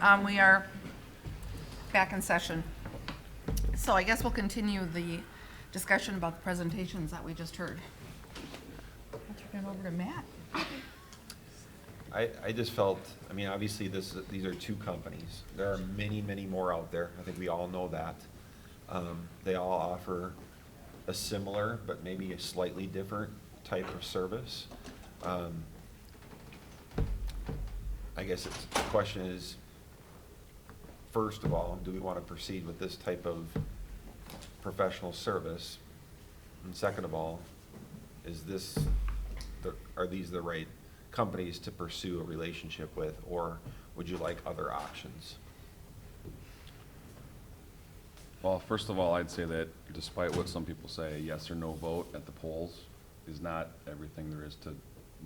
We are back in session. So I guess we'll continue the discussion about the presentations that we just heard. I'll turn it over to Matt. I just felt, I mean, obviously these are two companies. There are many, many more out there. I think we all know that. They all offer a similar, but maybe a slightly different type of service. I guess the question is, first of all, do we want to proceed with this type of professional service? And second of all, are these the right companies to pursue a relationship with, or would you like other options? Well, first of all, I'd say that despite what some people say, a yes or no vote at the polls is not everything there is to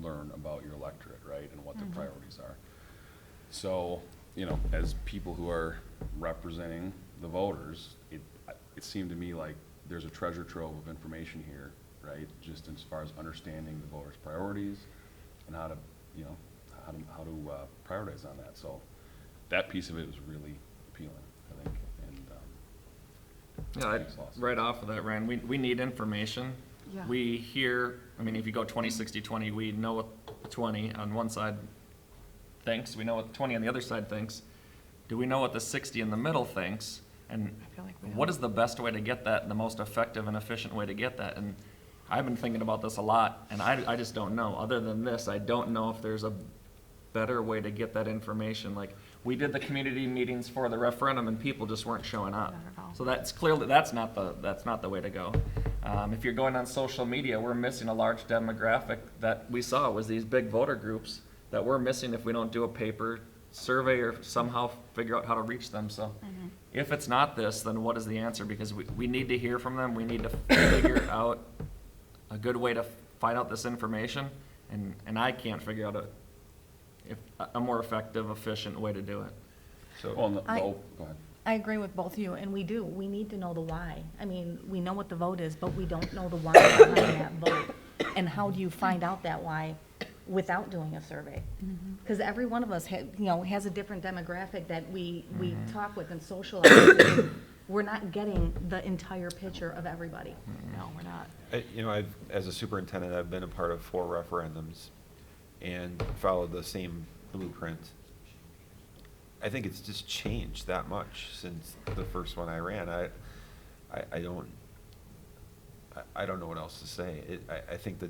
learn about your electorate, right, and what their priorities are. So, you know, as people who are representing the voters, it seemed to me like there's a treasure trove of information here, right, just as far as understanding the voters' priorities and how to, you know, how to prioritize on that. So that piece of it was really appealing, I think, and Yeah, right off of that, Ryan, we need information. Yeah. We hear, I mean, if you go 20-60-20, we know what the 20 on one side thinks, we know what the 20 on the other side thinks. Do we know what the 60 in the middle thinks? And I feel like we what don't. is the best way to get that, and the most effective and efficient way to get that? And I've been thinking about this a lot, and I just don't know. Other than this, I don't know if there's a better way to get that information. Like, we did the community meetings for the referendum, and people just weren't showing up. Not at all. So that's clearly, that's not the way to go. If you're going on social media, we're missing a large demographic that we saw was these big voter groups that we're missing if we don't do a paper survey or somehow figure out how to reach them. So if it's not this, then what is the answer? Because we need to hear from them. We need to figure out a good way to find out this information, and I can't figure out a more effective, efficient way to do it. So, well, go ahead. I agree with both of you, and we do. We need to know the why. I mean, we know what the vote is, but we don't know the why behind that vote. And how do you find out that why without doing a survey? Because every one of us has a different demographic that we talk with and socialize with. We're not getting the entire picture of everybody. No, we're not. as a superintendent, I've been a part of 4 referendums and followed the same blueprint. I think it's just changed that much since the first one I ran. I don't know what else to say. I think that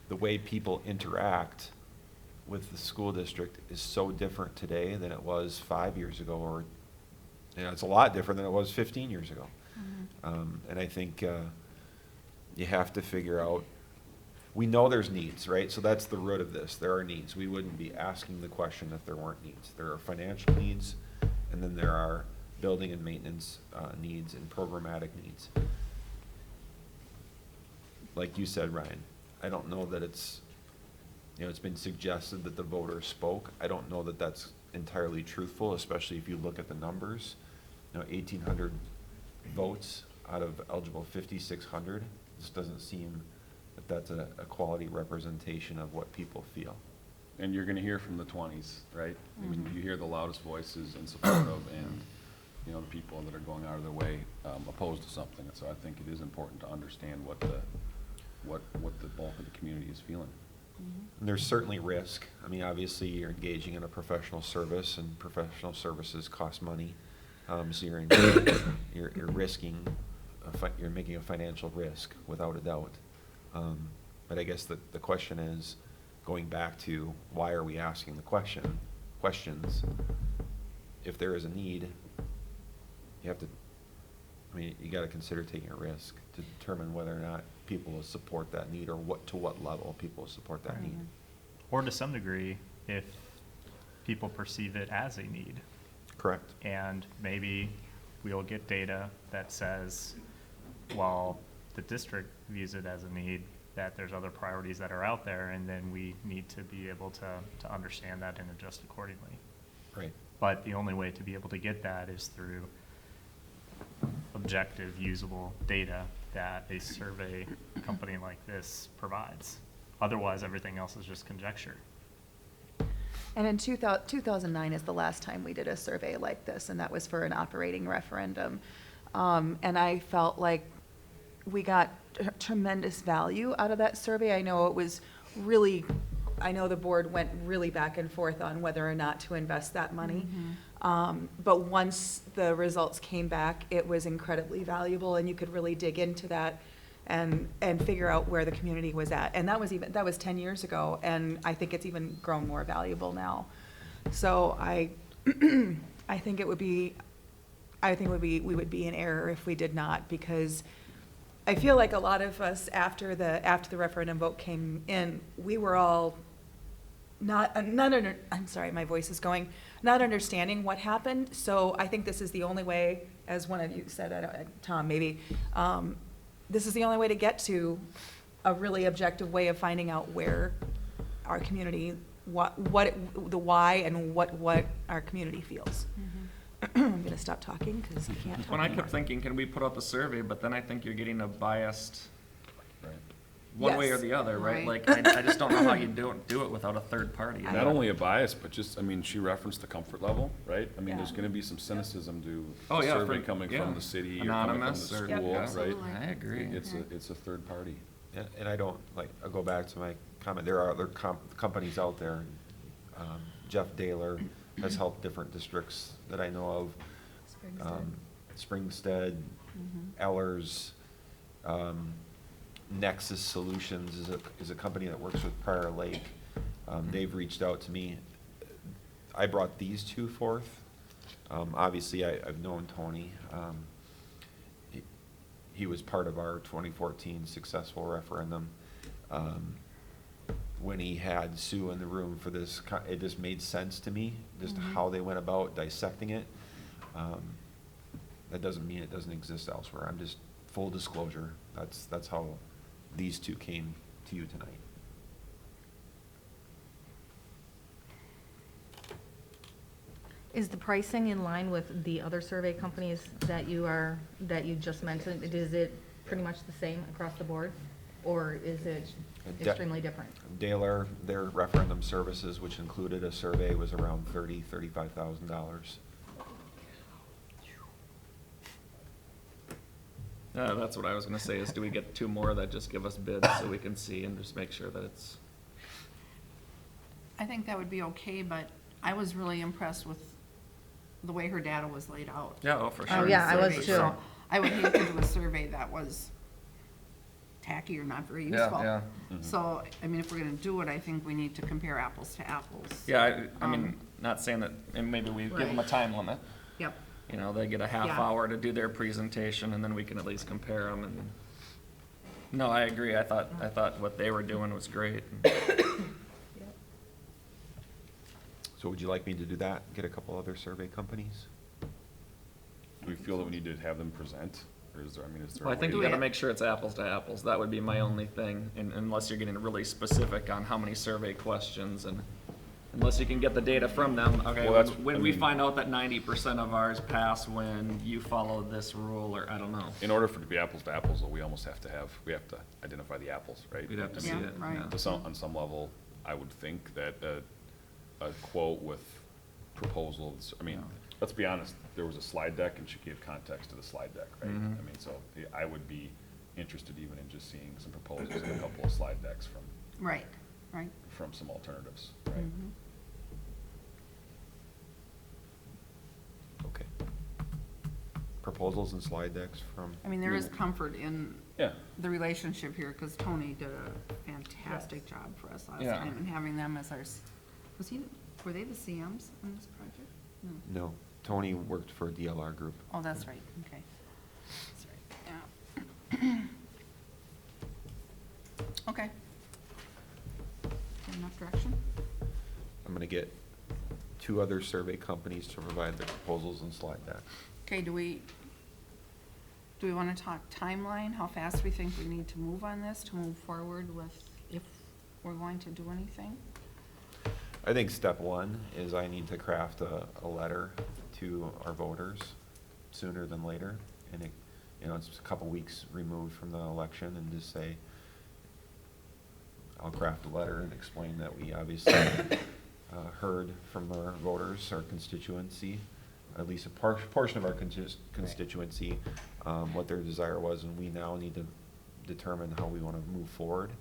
the way people interact with the school district is so different today than it was 5 years ago, or it's a lot different than it was 15 years ago. And I think you have to figure out, we know there's needs, right? So that's the root of this. There are needs. We wouldn't be asking the question if there weren't needs. There are financial needs, and then there are building and maintenance needs and programmatic needs. Like you said, Ryan, I don't know that it's been suggested that the voters spoke. I don't know that that's entirely truthful, especially if you look at the numbers. 1,800 votes out of eligible 5,600. This doesn't seem that that's a quality representation of what people feel. And you're going to hear from the 20s, right? I mean, you hear the loudest voices in support of, and the people that are going out of their way opposed to something. And so I think it is important to understand what the bulk of the community is feeling. And there's certainly risk. I mean, obviously, you're engaging in a professional service, and professional services cost money. So you're risking, you're making a financial risk without a doubt. But I guess the question is, going back to why are we asking the questions? If there is a need, you got to consider taking a risk to determine whether or not people will support that need, or to what level people will support that need. Or to some degree, if people perceive it as a need. Correct. And maybe we'll get data that says, well, the district views it as a need, that there's other priorities that are out there, and then we need to be able to understand that and adjust accordingly. Right. But the only way to be able to get that is through objective, usable data that a survey company like this provides. Otherwise, everything else is just conjecture. And in 2009 is the last time we did a survey like this, and that was for an operating referendum. And I felt like we got tremendous value out of that survey. I know it was really, I know the board went really back and forth on whether or not to invest that money. But once the results came back, it was incredibly valuable, and you could really dig into that and figure out where the community was at. And that was 10 years ago, and I think it's even grown more valuable now. So I think we would be in error if we did not, because I feel like a lot of us, after the referendum vote came in, we were all I'm sorry, my voice is going, not understanding what happened. So I think this is the only way, as one of you said, Tom, maybe, this is the only way to get to a really objective way of finding out where our community, the why and what our community feels. I'm gonna stop talking because I can't talk When I anymore. kept thinking, can we put out the survey, but then I think you're getting a biased Right. one way or Yes. the other, right? Right. Like, I just don't know how you do it without a third party. Not only a bias, but just, I mean, she referenced the comfort level, right? I mean, there's Yeah. gonna be some cynicism to Oh, the yeah, survey for- coming yeah. from the city or coming from the Anonymous or- school, Yep, right? absolutely. I agree. It's a third party. And I don't, like, I'll go back to my comment, there are other companies out there. Jeff Daler has helped different districts that I know of. Springstead, Ellers, Nexus Solutions is a company that works with Prior Lake. They've reached out to me. I brought these two forth. Obviously, I've known Tony. He was part of our 2014 successful referendum. When he had Sue in the room for this, it just made sense to me, just how they went about dissecting it. That doesn't mean it doesn't exist elsewhere. I'm just, full disclosure, that's how these two came to you tonight. Is the pricing in line with the other survey companies that you just mentioned? Is it pretty much the same across the board? Or is it extremely different? Daler, their referendum services, which included a survey, was around $35,000. That's what I was gonna say, is do we get two more that just give us bids so we can see and just make sure that it's, I think that would be okay, but I was really impressed with the way her data was laid out. yeah, oh, for Oh, sure. yeah, I was Survey. too. So I would hate to do a survey that was tacky or not very useful. Yeah. So, I mean, if we're gonna do it, I think we need to compare apples to apples. Yeah, I mean, not saying that, and maybe we give them a Right. time limit. Yep, You know, they get a half Yeah. hour to do their presentation, and then we can at least compare them, and, no, I agree, I thought what they were doing was great. So would you like me to do that, get a couple other survey companies? Do we feel that we need to have them present, or is there, I mean, is there? Well, I a think way- you Do gotta it. make sure it's apples to apples, that would be my only thing, unless you're getting really specific on how many survey questions, and unless you can get the data from them, okay, Well, that's- when I we mean- find out that 90% of ours pass when you follow this rule, or I don't know. In order for it to be apples to apples, though, we almost have to identify the apples, right? We'd have to I see mean, it, right. yeah. On some level, I would think that a quote with proposals, I mean, Yeah. let's be honest, there was a slide deck and she gave context to the slide deck, right? Mhm. I mean, so I would be interested even in just seeing some proposals and a couple of slide decks right, right. from some alternatives, right? Mhm. Okay. Proposals and slide decks from? I mean, there is comfort in Yeah. the relationship here, because Tony did a fantastic job for us last Yeah. time, and having them as our, were they the CMs on this project? No. No, Tony worked for DLR Group. Oh, that's right, okay. That's right, yeah. Okay. Enough direction? I'm gonna get two other survey companies to provide the proposals and slide deck. Okay, do we wanna talk timeline, how fast we think we need to move on this, to move forward with, if we're going to do anything? I think step one is I need to craft a letter to our voters sooner than later. And it, it's a couple weeks removed from the election, and just say, I'll craft a letter and explain that we obviously heard from our voters, our constituency, at least a portion of our constituency, what their desire was, and we now need to determine how we want to move forward.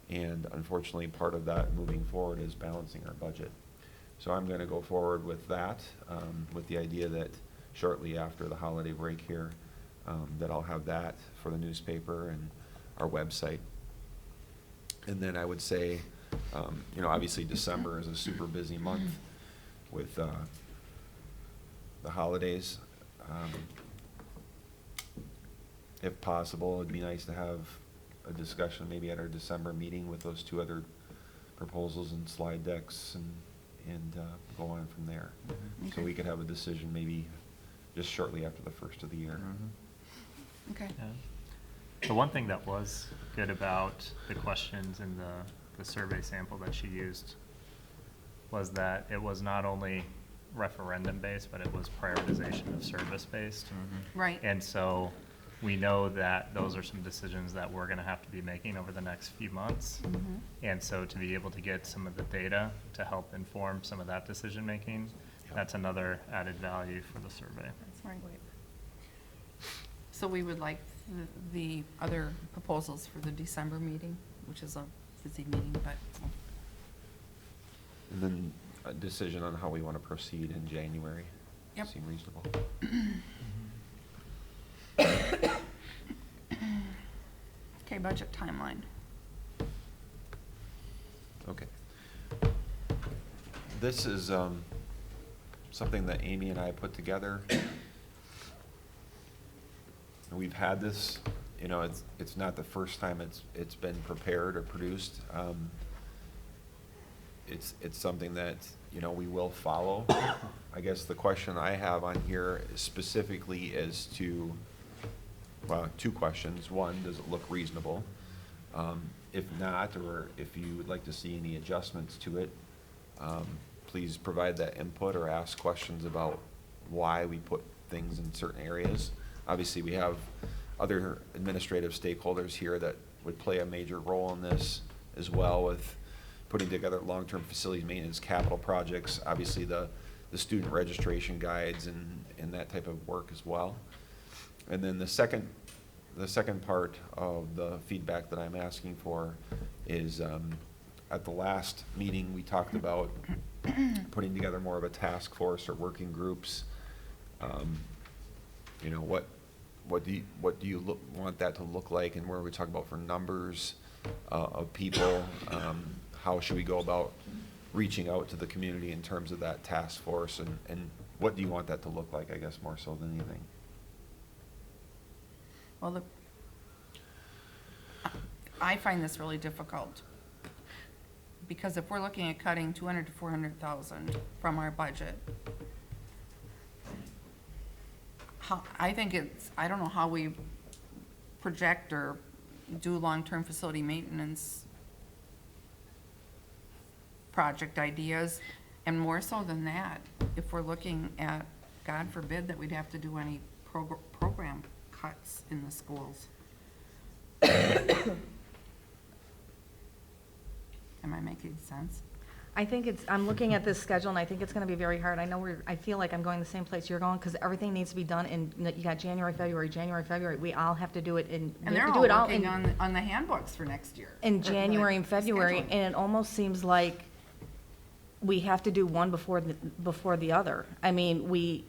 And unfortunately, part of that moving forward is balancing our budget. So I'm going to go forward with that, with the idea that shortly after the holiday break here, that I'll have that for the newspaper and our website. And then I would say, you know, obviously December is a super busy month with the holidays. If possible, it'd be nice to have a discussion maybe at our December meeting with those 2 other proposals and slide decks and go on from there. So Okay. we could have a decision maybe just shortly after the first of the year. Okay. Yeah. The one thing that was good about the questions in the survey sample that she used was that it was not only referendum-based, but it was prioritization of service-based. Right. And so we know that those are some decisions that we're gonna have to be making over the next few months. And so to be able to get some of the data to help inform some of that decision-making, that's another added value for the survey. That's right. So we would like the other proposals for the December meeting, which is a busy meeting, but, And then a decision on how we want to proceed in January. Yep. Seem reasonable. okay, budget timeline. Okay. This is something that Amy and I put together. And we've had this, you know, it's not the first time it's been prepared or produced. It's something that, you know, we will follow. I guess the question I have on here specifically is to, well, 2 questions. One, does it look reasonable? If not, or if you would like to see any adjustments to it, please provide that input or ask questions about why we put things in certain areas. Obviously, we have other administrative stakeholders here that would play a major role in this as well, with putting together long-term facilities maintenance capital projects, obviously the student registration guides and that type of work as well. And then the second part of the feedback that I'm asking for is, at the last meeting, we talked about putting together more of a task force or working groups. You know, what do you want that to look like, and where we talk about for numbers of people? How should we go about reaching out to the community in terms of that task force, and what do you want that to look like, I guess, more so than anything? Well, I find this really difficult, because if we're looking at cutting 200 to 400,000 from our budget, I think I don't know how we project or do long-term facility maintenance project ideas, and more so than that, if we're looking at, God forbid, that we'd have to do any program cuts in the schools. Am I making sense? I think I'm looking at this schedule, and I think it's gonna be very hard. I feel like I'm going the same place you're going, because everything needs to be done in, you got January, February. We all have to do it in, we And they're have to all do it all working in, on the handbooks for next year. in for the January and February, scheduling. and it almost seems like we have to do one before the other. I mean,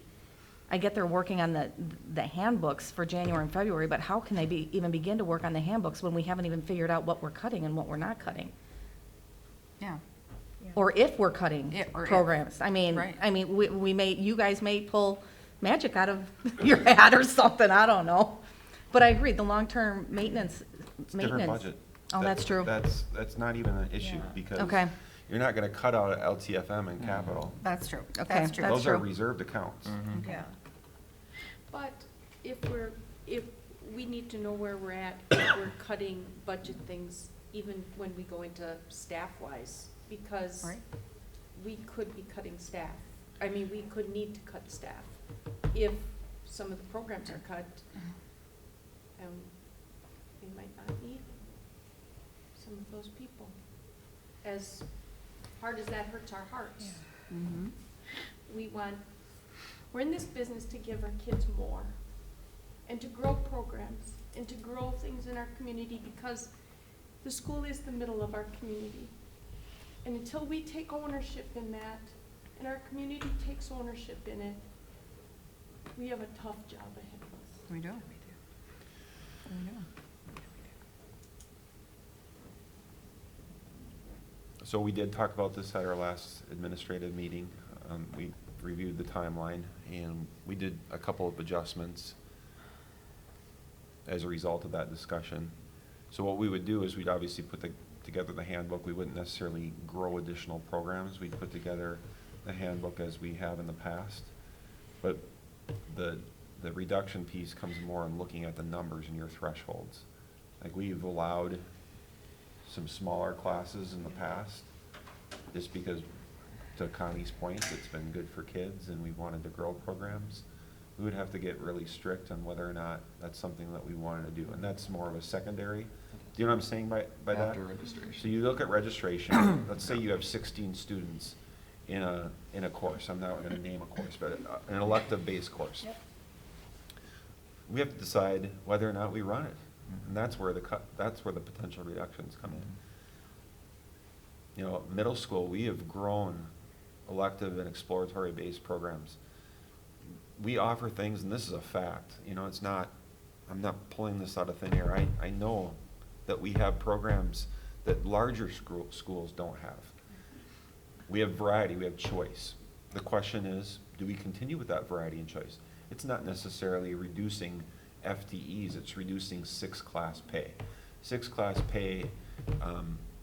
I get they're working on the handbooks for January and February, but how can they even begin to work on the handbooks when we haven't even figured out what we're cutting and what we're not cutting? Yeah, Or if we're cutting Or if. programs. Right. You guys may pull magic out of your hat or something, I don't know. But I agree, the long-term maintenance. It's a different budget. Oh, that's true. That's not even an issue, Yeah. because Okay. you're not gonna cut out LTFM and capital. that's true. Okay, That's true. that's Those are true. reserved accounts. Yeah. But if we need to know where we're at, if we're cutting budget things, even when we go into staff-wise, because Right. we could be cutting staff. I mean, we could need to cut staff if some of the programs are cut. We might not need some of those people as hard as that hurts our hearts. Mm-hmm. We're in this business to give our kids more and to grow programs and to grow things in our community because the school is the middle of our community. And until we take ownership in that and our community takes ownership in it, we have a tough job ahead of us. We do. So we did talk about this at our last administrative meeting. We reviewed the timeline, and we did a couple of adjustments as a result of that discussion. So what we would do is we'd obviously put together the handbook. We wouldn't necessarily grow additional programs. We'd put together the handbook as we have in the past. But the reduction piece comes more in looking at the numbers and your thresholds. Like, we've allowed some smaller classes in the past, just because, to Connie's point, it's been good for kids and we wanted to grow programs. We would have to get really strict on whether or not that's something that we wanted to do, and that's more of a secondary. Do you know what I'm saying by that? After registration. So you look at registration, let's say you have 16 students in a course, I'm not gonna name a course, but an elective-based course. Yep. We have to decide whether or not we run it, and that's where the potential reductions come in. You know, middle school, we have grown elective and exploratory-based programs. We offer things, and this is a fact, you know, it's not, I'm not pulling this out of thin air. I know that we have programs that larger schools don't have. We have variety, we have choice. The question is, do we continue with that variety and choice? It's not necessarily reducing FTEs, it's reducing 6-class pay. 6-class pay,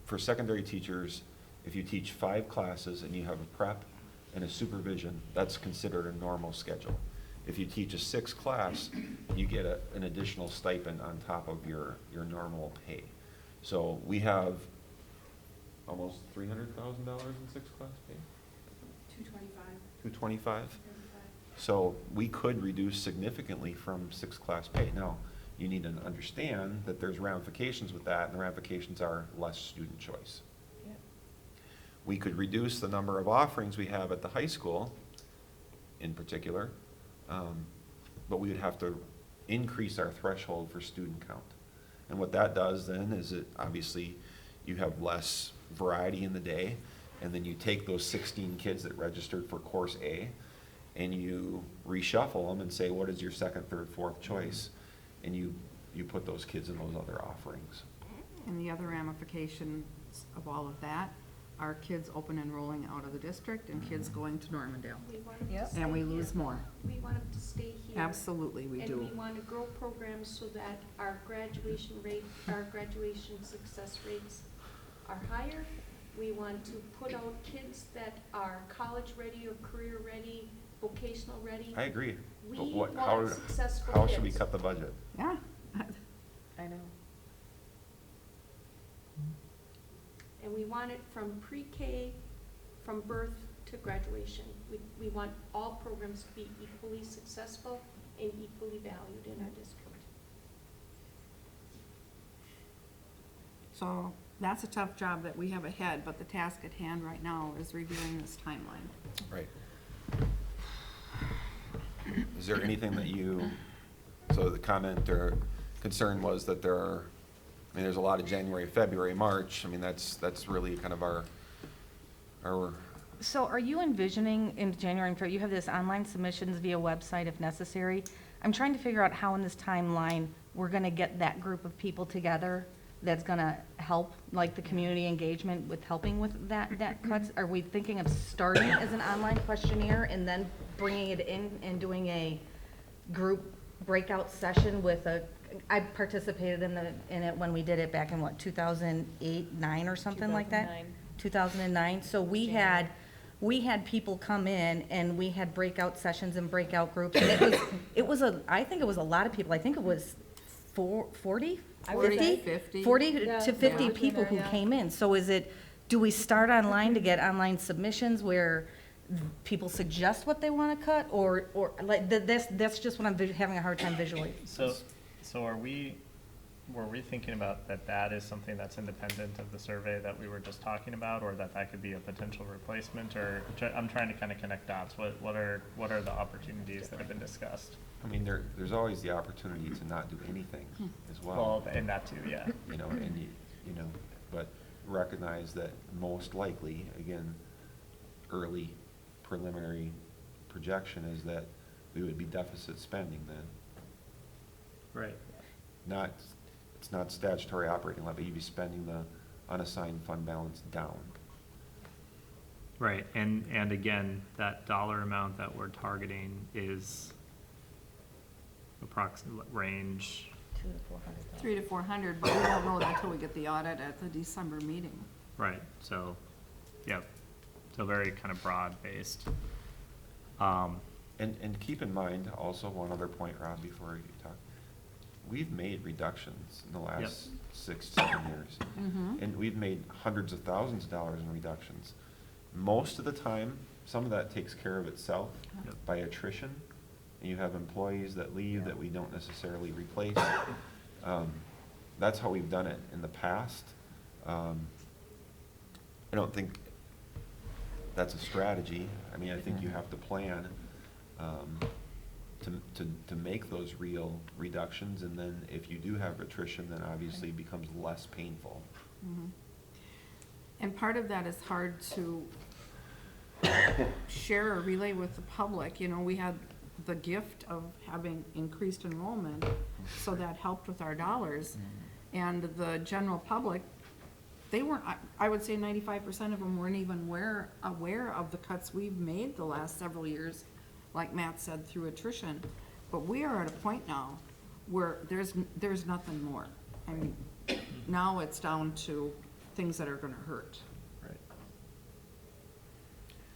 for secondary teachers, if you teach 5 classes and you have a prep and a supervision, that's considered a normal schedule. If you teach a 6th class, you get an additional stipend on top of your normal pay. So we have almost $300,000 in 6th class pay? 225. 225? So we could reduce significantly from 6th class pay. Now, you need to understand that there's ramifications with that, and the ramifications are less student choice. Yep. We could reduce the number of offerings we have at the high school, in particular, but we would have to increase our threshold for student count. And what that does then is it, obviously, you have less variety in the day, and then you take those 16 kids that registered for course A, and you reshuffle them and say, what is your second, third, fourth choice? And you put those kids in those other offerings. And the other ramifications of all of that are kids open enrolling out of the district and kids going to Normandale. We want them to Yep. stay And we here. lose more. We want them to stay here. Absolutely, we And do. we want to grow programs so that our graduation rate, our graduation success rates are higher. We want to put out kids that are college-ready or career-ready, vocational ready. I agree. But We what, want successful how should we kids. cut the budget? Yeah. I know. And we want it from pre-K, from birth to graduation. We want all programs to be equally successful and equally valued in our district. So that's a tough job that we have ahead, but the task at hand right now is reviewing this timeline. Right. Is there anything that so the comment or concern was that there's a lot of January, February, March. I mean, that's really kind of our So are you envisioning in January and February, you have this online submissions via website if necessary? I'm trying to figure out how in this timeline we're gonna get that group of people together that's gonna help, like the community engagement with helping with that cuts? Are we thinking of starting as an online questionnaire and then bringing it in and doing a group breakout session with I participated in it when we did it back in 2008, 9 or something like that? 2009. So we had people come in and we had breakout sessions and breakout groups. And I think it was a lot of people. I think it was 40, I would 50? say 50. 40 Yeah, to 50 yeah. people who Yeah. came in. So do we start online to get online submissions where people suggest what they want to cut? Or like, that's just what I'm having a hard time visually. So are we, were we thinking about that is something that's independent of the survey that we were just talking about, or that could be a potential replacement, or, I'm trying to kind of connect dots. What are the opportunities that have been discussed? I mean, there's always the opportunity to not do anything as well. Well, and that too, yeah. You know, and you know, but recognize that most likely, again, early preliminary projection is that we would be deficit spending then. Right. It's not statutory operating levy, you'd be spending the unassigned fund balance down. Right, and again, that dollar amount that we're targeting is approximate range. 200 to 400. 300 to 400, but we don't know that until we get the audit at the December meeting. Right, so, yep, so very kind of broad-based. And keep in mind, also, one other point, Rob, before you talk. We've made reductions in the last 6, 7 years. And we've made hundreds of thousands of dollars in reductions. Most of the time, some of that takes care of itself Yep. by attrition. And you have employees that leave that we don't necessarily replace. That's how we've done it in the past. I don't think that's a strategy. I mean, I think you have to plan to make those real reductions, and then if you do have attrition, then obviously it becomes less painful. And part of that is hard to share or relay with the public. You know, we had the gift of having increased enrollment, so that helped with our dollars. And the general public, they weren't, I would say 95% of them weren't even aware of the cuts we've made the last several years, like Matt said, through attrition. But we are at a point now where there's nothing more. I mean, now it's down to things that are gonna hurt. Right.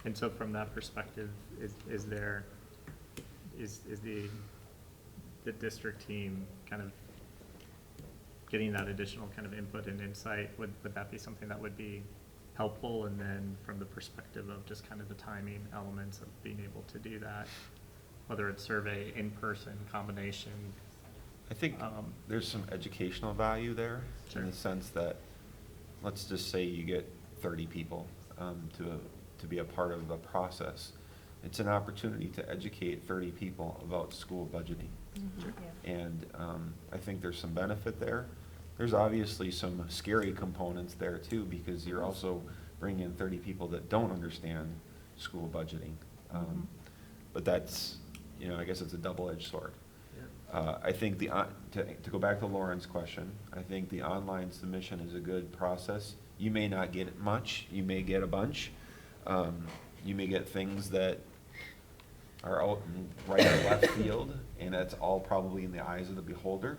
And so from that perspective, is the district team kind of getting that additional kind of input and insight, would that be something that would be helpful? And then from the perspective of just kind of the timing elements of being able to do that, whether it's survey, in-person, combination. I think there's some educational value there, Sure. in the sense that, let's just say you get 30 people to be a part of the process. It's an opportunity to educate 30 people about school budgeting. And I think there's some benefit there. There's obviously some scary components there too, because you're also bringing in 30 people that don't understand school budgeting. But that's, you know, I guess it's a double-edged sword. I think to go back to Lauren's question, I think the online submission is a good process. You may not get much, you may get a bunch. You may get things that are out in right or left field, and that's all probably in the eyes of the beholder.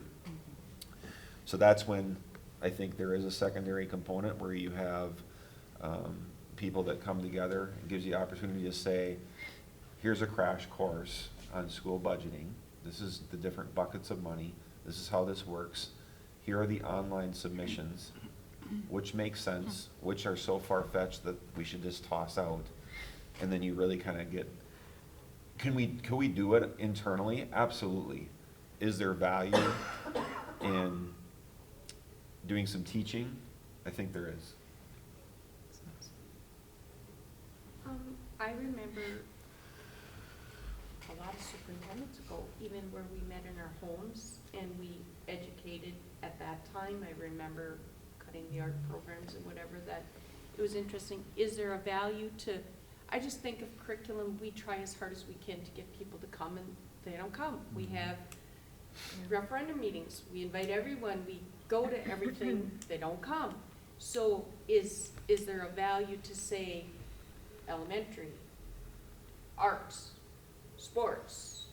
So that's when I think there is a secondary component where you have people that come together. It gives you the opportunity to say, here's a crash course on school budgeting. This is the different buckets of money. This is how this works. Here are the online submissions, which make sense, which are so far-fetched that we should just toss out. And then you really kind of get, can we do it internally? Absolutely. Is there value in doing some teaching? I think there is. I remember a lot of superintendents ago, even where we met in our homes and we educated at that time. I remember cutting the art programs and whatever, that it was interesting. Is there a value to, I just think of curriculum, we try as hard as we can to get people to come, and they don't come. We have referendum meetings, we invite everyone, we go to everything, they don't come. So is there a value to say elementary, arts, sports?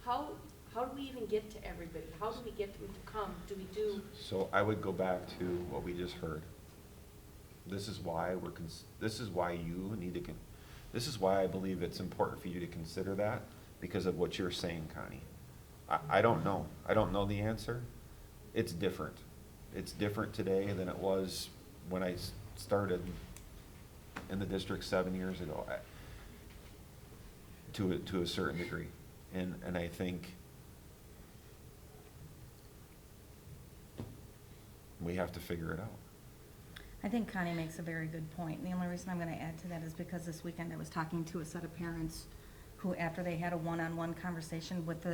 How do we even get to everybody? How do we get them to come? Do we do? So I would go back to what we just heard. This is why this is why you need to, this is why I believe it's important for you to consider that, because of what you're saying, Connie. I don't know. I don't know the answer. It's different. It's different today than it was when I started in the district 7 years ago, to a certain degree. And I think We have to figure it out. I think Connie makes a very good point. And the only reason I'm gonna add to that is because this weekend I was talking to a set of parents who, after they had a one-on-one conversation with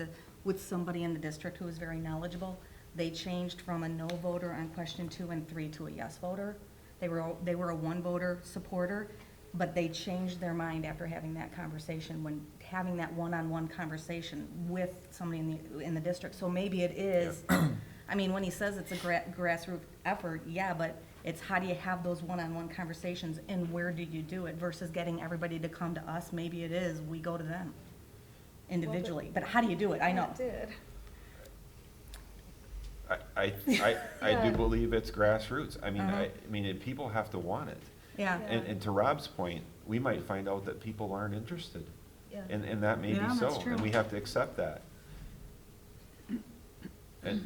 somebody in the district who was very knowledgeable, they changed from a no voter on question 2 and 3 to a yes voter. They were a one voter supporter, but they changed their mind after having that conversation, when having that one-on-one conversation with somebody in the district. So maybe it is, I mean, when he says it's a grassroots effort, yeah, but it's how do you have those one-on-one conversations and where do you do it versus getting everybody to come to us? Maybe it is, we go to them individually. But how do you do it? I know. Did. I do believe it's grassroots. I mean, I mean, people have to want it. Yeah. And to Rob's point, we might find out that people aren't interested. Yeah. And that may Yeah, be so, that's true. and we have to accept that.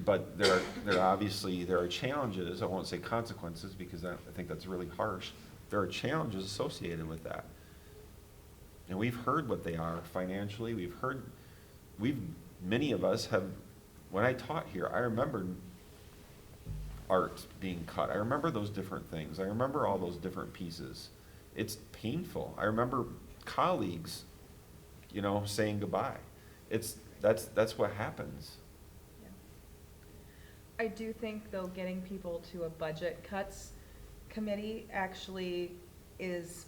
But there are challenges, I won't say consequences, because I think that's really harsh. There are challenges associated with that. And we've heard what they are financially, many of us have, when I taught here, I remember art being cut. I remember those different things. I remember all those different pieces. It's painful. I remember colleagues, saying goodbye. That's what happens. I do think, though, getting people to a budget cuts committee actually is,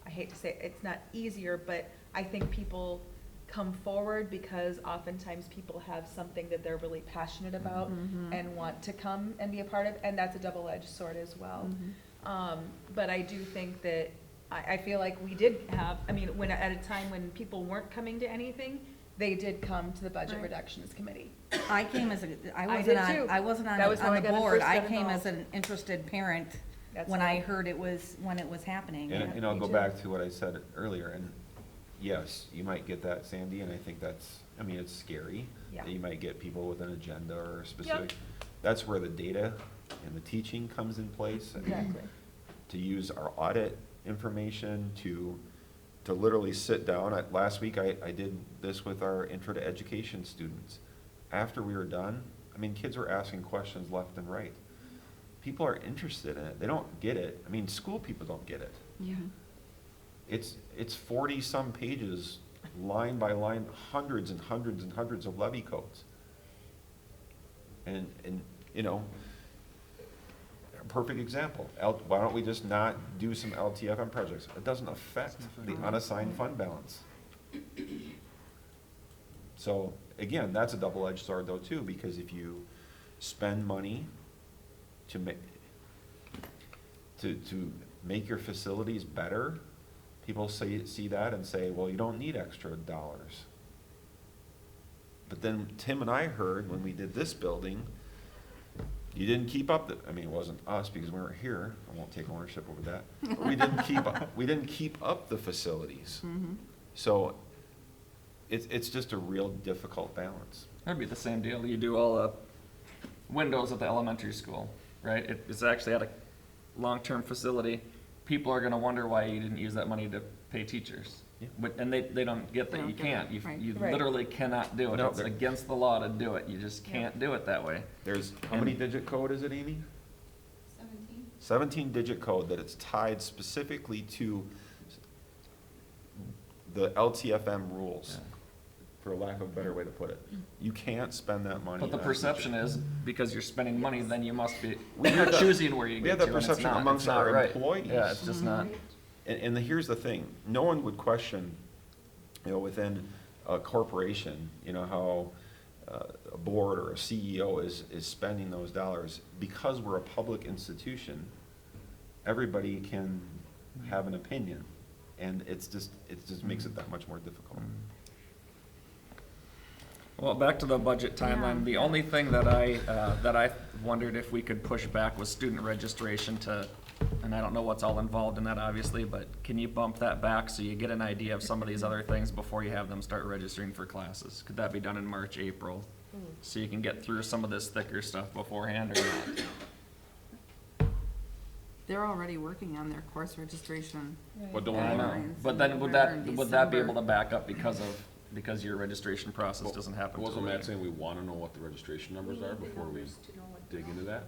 I hate to say it, it's not easier, but I think people come forward because oftentimes people have something that they're really passionate about and want to come and be a part of, and that's a double-edged sword as well. But I do think that, I feel like we did have, I mean, when at a time when people weren't coming to anything, they did come to the budget Right. reductions committee. I came as I did too. I wasn't on That was how I the got board. first I got came involved. as an interested parent That's when how I heard when it was happening. And I'll me go too. back to what I said earlier, and yes, you might get that, Sandy, and I think it's scary. Yeah. That you might get people with an agenda or a specific, that's where the data and the teaching comes in place. and Exactly. To use our audit information to literally sit down. Last week, I did this with our intro to education students. After we were done, I mean, kids were asking questions left and right. People are interested in it. They don't get it. I mean, school people don't get it. Yeah. It's 40-some pages, line by line, hundreds and hundreds and hundreds of levy codes. And a perfect example, why don't we just not do some LTFM projects? It doesn't affect the unassigned fund balance. So, again, that's a double-edged sword though too, because if you spend money to make your facilities better, people see that and say, well, you don't need extra dollars. But then Tim and I heard when we did this building, you didn't keep up it wasn't us because we weren't here, I won't take ownership over that. But we didn't keep up the facilities. So it's just a real difficult balance. That'd be the same deal. You do all the windows at the elementary school, right? It's actually at a long-term facility. People are gonna wonder why you didn't use that money to pay teachers. Yeah. And they don't get They that. don't You get can't. it, right. You Right. literally cannot do it. No, It's they're- against the law to do it. You just can't do it that way. There's, how many digit code is it, Amy? 17-digit code that it's tied specifically to the LTFM rules, for lack of a better way to put it. You can't spend that money. But the on perception teachers. is, because you're spending money, then you must be, We you're had that- choosing where you we get had to, that and it's perception not. amongst It's not our right. employees. Yeah, it's just not. And here's the thing, no one would question, within a corporation, how a board or a CEO is spending those dollars. Because we're a public institution, everybody can have an opinion, and it just makes it that much more difficult. Well, back to the budget timeline, the only thing that I wondered if we could push back was student registration to, and I don't know what's all involved in that, obviously, but can you bump that back so you get an idea of some of these other things before you have them start registering for classes? Could that be done in March, April? So you can get through some of this thicker stuff beforehand or not? They're already working on their course registration. But don't I know, Deadlines but then in would November that, and would that be December. able to back up because your registration process doesn't happen till Wasn't Matt later? saying we wanna know what the registration numbers are before we dig into that?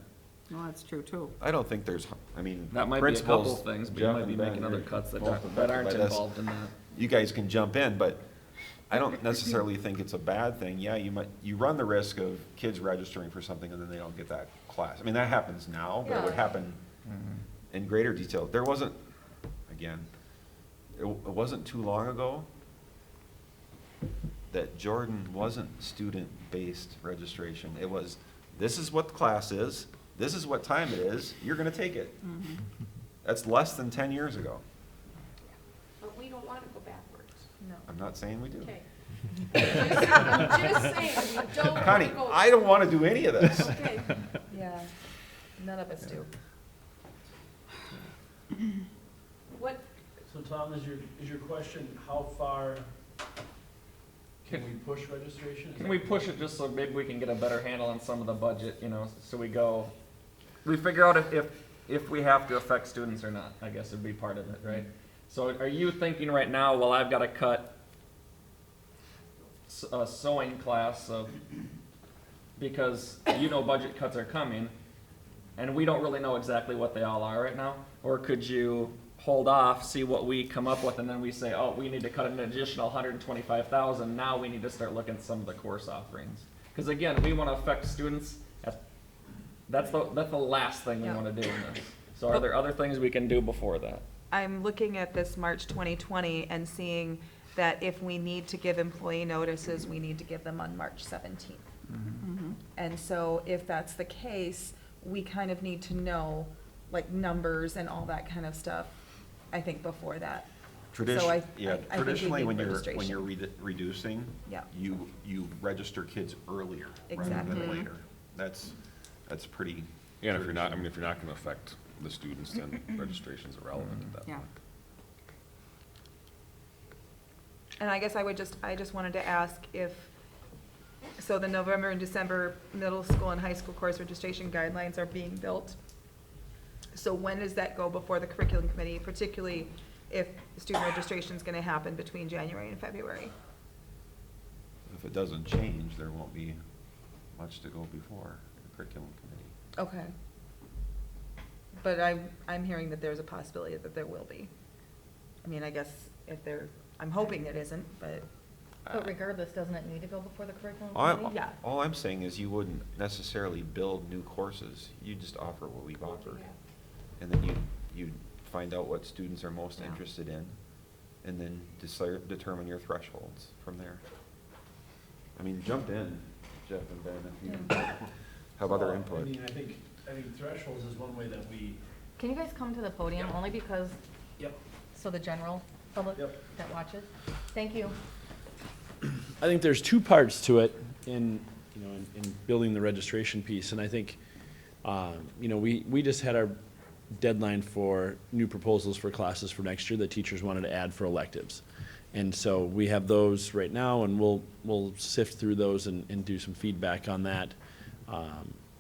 No, that's true too. I don't think there's, I mean, That might be a couple principals, things, but you Jeff might be and Ben, making other you're cuts that both aren't affected by this. involved in that. You guys can jump in, but I don't necessarily think it's a bad thing. Yeah, you run the risk of kids registering for something and then they don't get that class. I mean, that happens now, but it would Yeah. happen in greater detail. There wasn't, again, it wasn't too long ago that Jordan wasn't student-based registration. It was, this is what the class is, this is what time it is, you're gonna take it. That's less than 10 years ago. But we don't wanna go backwards. No. I'm not saying we do. Okay. I'm just saying, we don't wanna Connie, go. I don't wanna do any of this. Okay. Yeah, none of us do. What, So Tom, is your question, how far can we push registration? Can we push it just so maybe we can get a better handle on some of the budget, you know, so we figure out if we have to affect students or not, I guess would be part of it, right? So are you thinking right now, well, I've gotta cut a sewing class of, because you know budget cuts are coming, and we don't really know exactly what they all are right now? Or could you hold off, see what we come up with, and then we say, oh, we need to cut an additional 125,000, now we need to start looking at some of the course offerings? Because again, we wanna affect students, that's the last thing we Yeah. wanna do in this. So are there other things we can do before that? I'm looking at this March 2020 and seeing that if we need to give employee notices, we need to give them on March 17th. And so if that's the case, we kind of need to know, like, numbers and all that kind of stuff, I think, before that. I think we Traditionally, need when you're registration. reducing, Yeah. you register kids earlier rather Exactly. than later. That's pretty. Yeah, and if you're not gonna affect the students, then registration's irrelevant at that Yeah. point. And I guess I just wanted to ask if, so the November and December middle school and high school course registration guidelines are being built. So when does that go before the curriculum committee, particularly if student registration is gonna happen between January and February? If it doesn't change, there won't be much to go before the curriculum committee. Okay. But I'm hearing that there's a possibility that there will be. I mean, I guess I'm hoping it isn't, but, But regardless, doesn't it need to go before the curriculum All committee? yeah. all I'm saying is you wouldn't necessarily build new courses, you just offer what we've offered. And then you find out what students are most Yeah. interested in, and then determine your thresholds from there. I mean, jump in, Jeff and Ben, if you have other Well, input. I mean, I think thresholds is one way that we, Can you guys come to the podium, Yep. only because, yep, so the general public Yep. that watches? Thank you. I think there's two parts to it in building the registration piece, and I think, we just had our deadline for new proposals for classes for next year that teachers wanted to add for electives. And so we have those right now, and we'll sift through those and do some feedback on that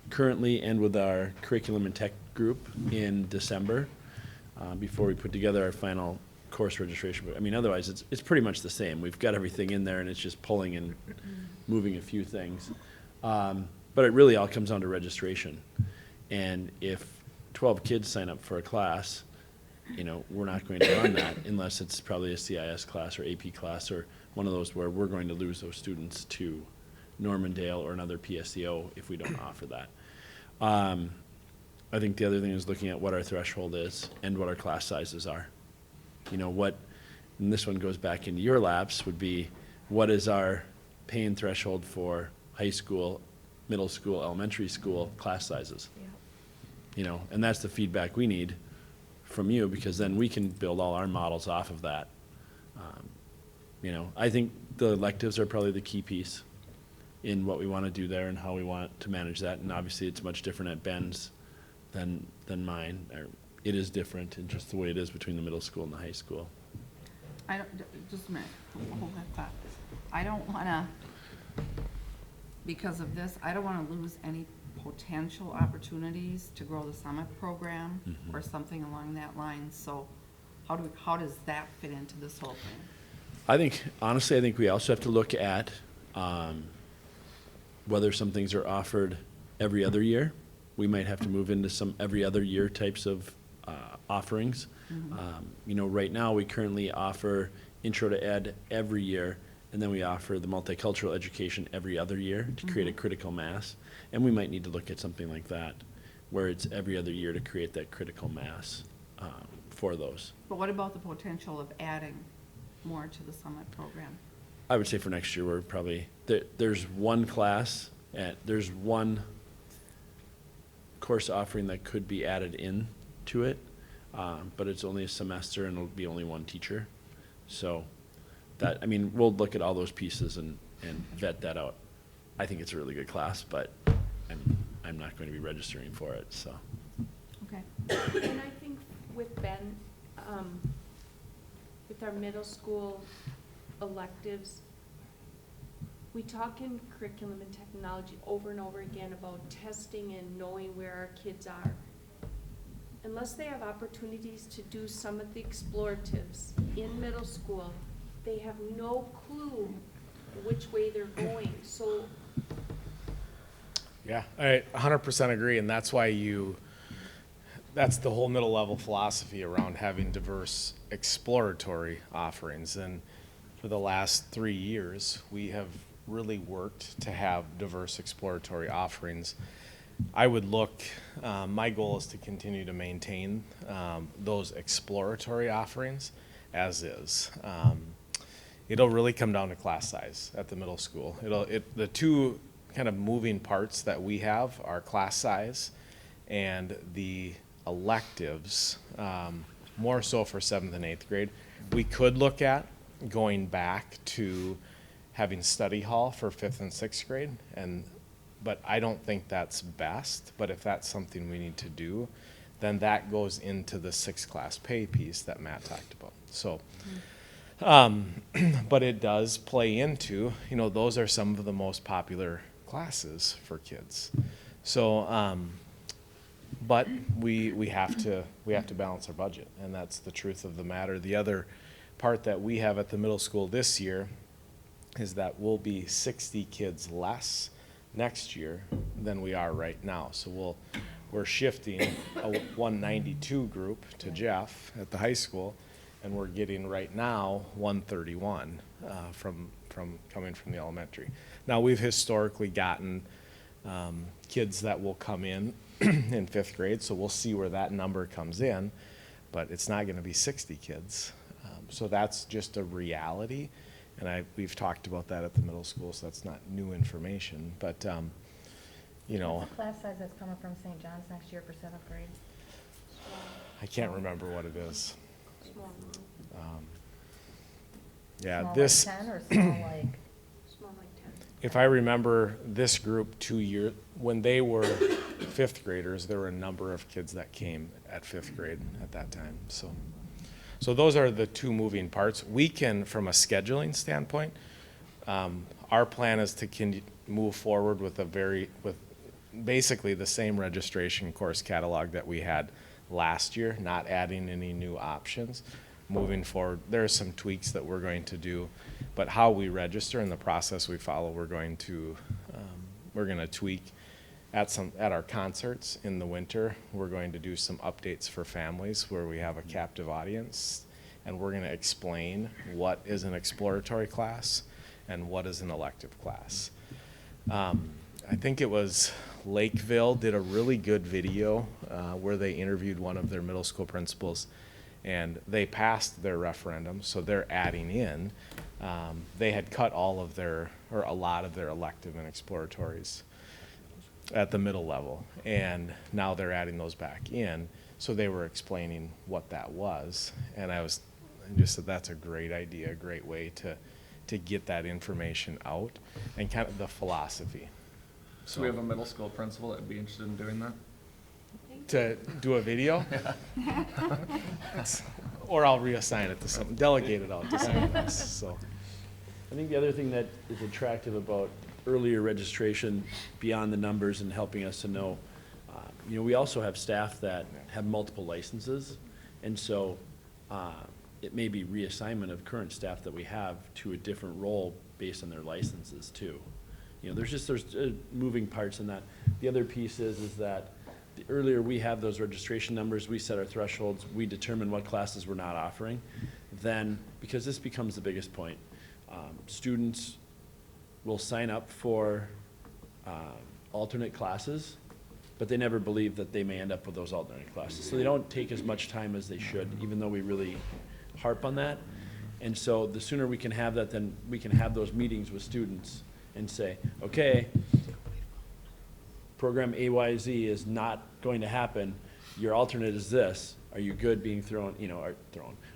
currently, and with our curriculum and tech group in December, before we put together our final course registration. But I mean, otherwise, it's pretty much the same. We've got everything in there, and it's just pulling and moving a few things. But it really all comes down to registration. And if 12 kids sign up for a class, we're not going to run that unless it's probably a CIS class or AP class or one of those where we're going to lose those students to Normandale or another PSEO if we don't offer that. I think the other thing is looking at what our threshold is and what our class sizes are. And this one goes back into your laps, would be what is our paying threshold for high school, middle school, elementary school class sizes? And that's the feedback we need from you, because then we can build all our models off of that. I think the electives are probably the key piece in what we want to do there and how we want to manage that. And obviously, it's much different at Ben's than mine. Or it is different in just the way it is between the middle school and the high school. Just a minute, hold that thought. I don't wanna, because of this, I don't wanna lose any potential opportunities to grow the summit program or something along that line. So how does that fit into this whole thing? Honestly, I think we also have to look at whether some things are offered every other year we might have to move into some every other year types of offerings. You know, right now, we currently offer Intro to Ed every year, and then we offer the multicultural education every other year to create a critical mass. And we might need to look at something like that, where it's every other year to create that critical mass for those. But what about the potential of adding more to the summit program? I would say for next year, we're probably, there's one class, there's one course offering that could be added in to it, but it's only a semester and it'll be only one teacher. So that, I mean, we'll look at all those pieces and vet that out. I think it's a really good class, but I'm not going to be registering for it, so. Okay. And I think with Ben, with our middle school electives, we talk in curriculum and technology over and over again about testing and knowing where our kids are. Unless they have opportunities to do some of the exploratives in middle school, they have no clue which way they're going. So Yeah, I 100% agree, and that's why that's the whole middle level philosophy around having diverse exploratory offerings. And for the last 3 years, we have really worked to have diverse exploratory offerings. I would look, my goal is to continue to maintain those exploratory offerings as is. It'll really come down to class size at the middle school. The two kind of moving parts that we have are class size and the electives, more so for 7th and 8th grade. We could look at going back to having study hall for 5th and 6th grade, but I don't think that's best. But if that's something we need to do, then that goes into the 6th class pay piece that Matt talked about. So, but it does play into, you know, those are some of the most popular classes for kids. So, but we have to balance our budget, and that's the truth of the matter. The other part that we have at the middle school this year is that we'll be 60 kids less next year than we are right now. So we're shifting a 192 group to Jeff at the high school, and we're getting right now 131 from coming from the elementary. Now, we've historically gotten kids that will come in in 5th grade, so we'll see where that number comes in, but it's not going to be 60 kids. So that's just a reality, and we've talked about that at the middle school, so that's not new information. But, you know. What's the class size that's coming from St. John's next year for 7th grade? I can't remember what it is. small, Yeah, Small this. like 10 or small like? small like 10. If I remember this group 2 years, when they were 5th graders, there were a number of kids that came at 5th grade at that time. So those are the two moving parts. We can, from a scheduling standpoint, our plan is to move forward with with basically the same registration course catalog that we had last year, not adding any new options. Moving forward, there are some tweaks that we're going to do, but how we register and the process we follow, we're going to tweak at our concerts in the winter. We're going to do some updates for families where we have a captive audience, and we're going to explain what is an exploratory class and what is an elective class. I think it was Lakeville did a really good video where they interviewed one of their middle school principals, and they passed their referendum, so they're adding in. They had cut a lot of their elective and exploratories at the middle level, and now they're adding those back in. So they were explaining what that was, and I just said that's a great idea, a great way to get that information out and kind of the philosophy. So we have a middle school principal that'd be interested in doing that? To do a video? Or I'll reassign it to someone, delegate it out to someone else, so. I think the other thing that is attractive about earlier registration, beyond the numbers and helping us to know, we also have staff that have multiple licenses, and so it may be reassignment of current staff that we have to a different role based on their licenses too. There's moving parts in that. The other piece is that the earlier we have those registration numbers, we set our thresholds, we determine what classes we're not offering, then, because this becomes the biggest point, students will sign up for alternate classes, but they never believe that they may end up with those alternate classes. So they don't take as much time as they should, even though we really harp on that. And so the sooner we can have that, then we can have those meetings with students and say, okay, program AYZ is not going to happen. Your alternate is this. Are you good being thrown,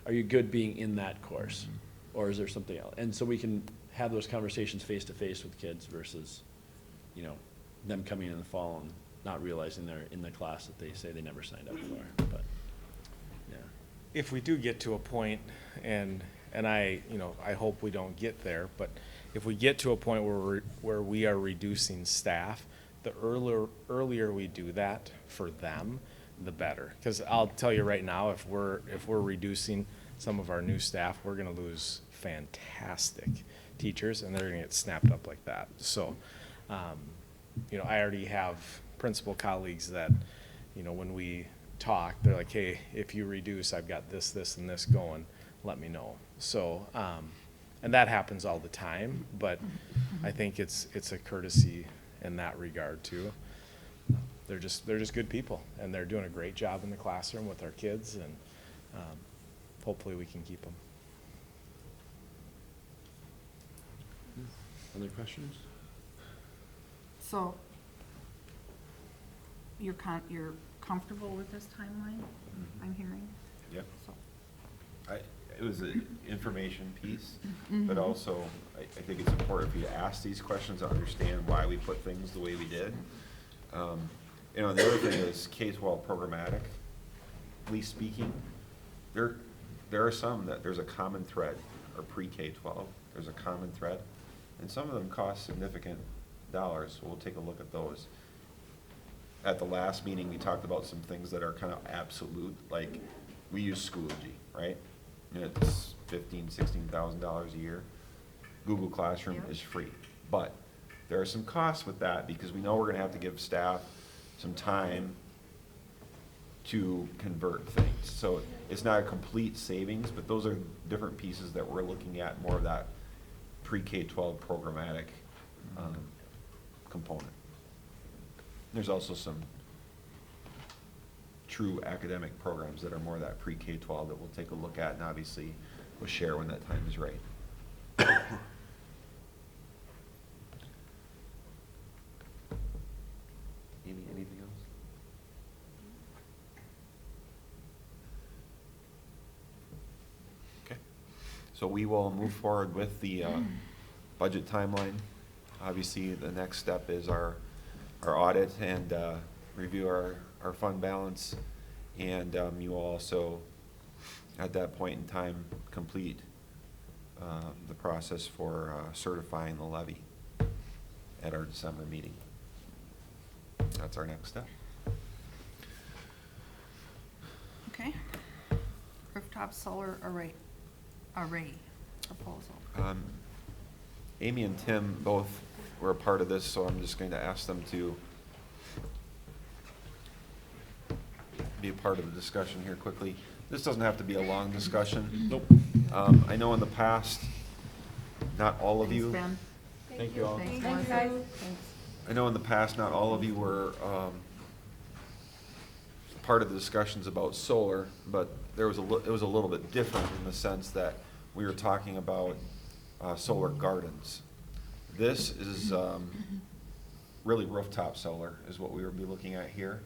are you good being in that course? Or is there something else? And so we can have those conversations face to face with kids versus, them coming in the fall and not realizing they're in the class that they say they never signed up for, but, yeah. If we do get to a point, and I hope we don't get there, but if we get to a point where we are reducing staff, the earlier we do that for them, the better. Because I'll tell you right now, if we're reducing some of our new staff, we're gonna lose fantastic teachers, and they're gonna get snapped up like that. So, I already have principal colleagues that, when we talk, they're like, hey, if you reduce, I've got this, this, and this going, let me know. So, and that happens all the time, but I think it's a courtesy in that regard too. They're just good people, and they're doing a great job in the classroom with our kids, and hopefully we can keep them. Other questions? So, you're comfortable with this timeline, I'm hearing? Yep. So, It was an information piece, but also I think it's important for you to ask these questions to understand why we put things the way we did. The other thing is K-12 programmatically speaking, there are some that there's a common thread, or pre-K-12, there's a common thread, and some of them cost significant dollars, so we'll take a look at those. At the last meeting, we talked about some things that are kind of absolute, like we use Schoology, right? And it's $15,000-$16,000 a year. Google Classroom Yep. is free, but there are some costs with that because we know we're going to have to give staff some time to convert things. So it's not a complete savings, but those are different pieces that we're looking at, more of that pre-K-12 programmatic component. There's also some true academic programs that are more that pre-K-12 that we'll take a look at, and obviously we'll share when that time is right. Anything else? Okay, so we will move forward with the budget timeline. Obviously, the next step is our audit and review our fund balance, and you will also, at that point in time, complete the process for certifying the levy at our December meeting. That's our next step. okay. Rooftop solar array proposal. Amy and Tim both were a part of this, so I'm just going to ask them to be a part of the discussion here quickly. This doesn't have to be a long discussion. Nope. I know in the past, not all of you. Thanks, Ben. Thank you all. Thanks, Thanks, Melissa. guys. I know in the past, not all of you were part of the discussions about solar, but it was a little bit different in the sense that we were talking about solar gardens. This is really rooftop solar is what we would be looking at here.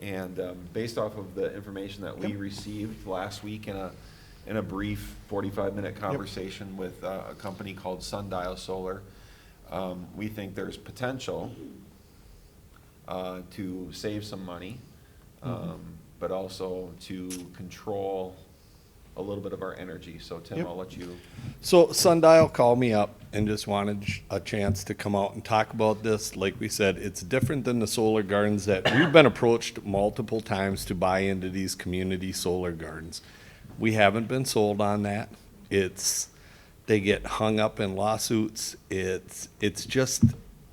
And based off of the information that we received last week in a brief 45-minute conversation with a company called Sundial Solar, we think there's potential to save some money, but also to control a little bit of our energy. So Tim, Yep. I'll let you. So Sundial called me up and just wanted a chance to come out and talk about this. Like we said, it's different than the solar gardens that we've been approached multiple times to buy into these community solar gardens. We haven't been sold on that. They get hung up in lawsuits. It's just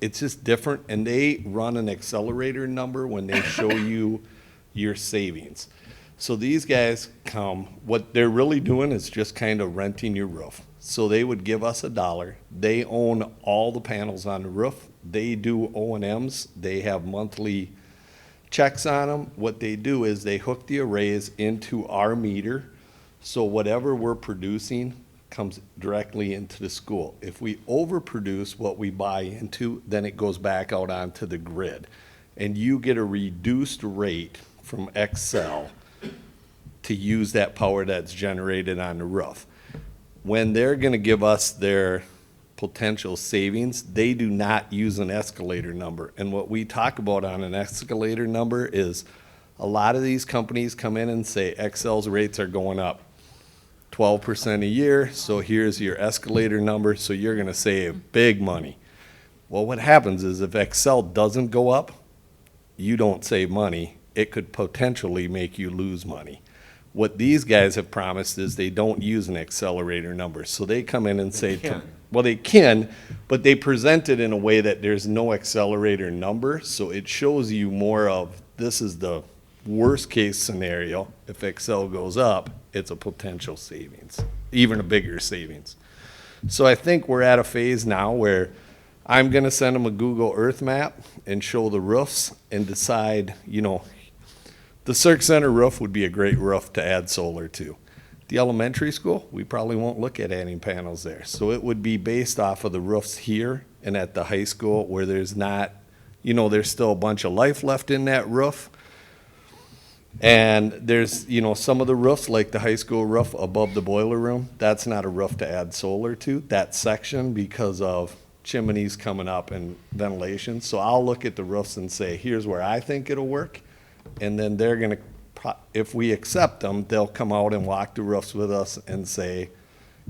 it's just different, and they run an accelerator number when they show you your savings. So these guys come, what they're really doing is just kind of renting your roof. So they would give us $1. They own all the panels on the roof. They do O&Ms. They have monthly checks on them. What they do is they hook the arrays into our meter. So whatever we're producing comes directly into the school. If we overproduce what we buy into, then it goes back out onto the grid. And you get a reduced rate from Xcel to use that power that's generated on the roof. When they're gonna give us their potential savings, they do not use an escalator number. And what we talk about on an escalator number is a lot of these companies come in and say Xcel's rates are going up 12% a year, so here's your escalator number, so you're gonna save big money. Well, what happens is if Xcel doesn't go up, you don't save money. It could potentially make you lose money. What these guys have promised is they don't use an accelerator number. So they come in and say, well, they can, but they present it in a way that there's no accelerator number. So it shows you more of, this is the worst case scenario. If Xcel goes up, it's a potential savings, even a bigger savings. So I think we're at a phase now where I'm gonna send them a Google Earth map and show the roofs and decide, the Cirque Center roof would be a great roof to add solar to. The elementary school, we probably won't look at adding panels there. So it would be based off of the roofs here and at the high school where there's not, there's still a bunch of life left in that roof. And there's, some of the roofs, like the high school roof above the boiler room, that's not a roof to add solar to, that section, because of chimneys coming up and ventilation. So I'll look at the roofs and say, here's where I think it'll work. And then they're gonna, if we accept them, they'll come out and walk the roofs with us and say,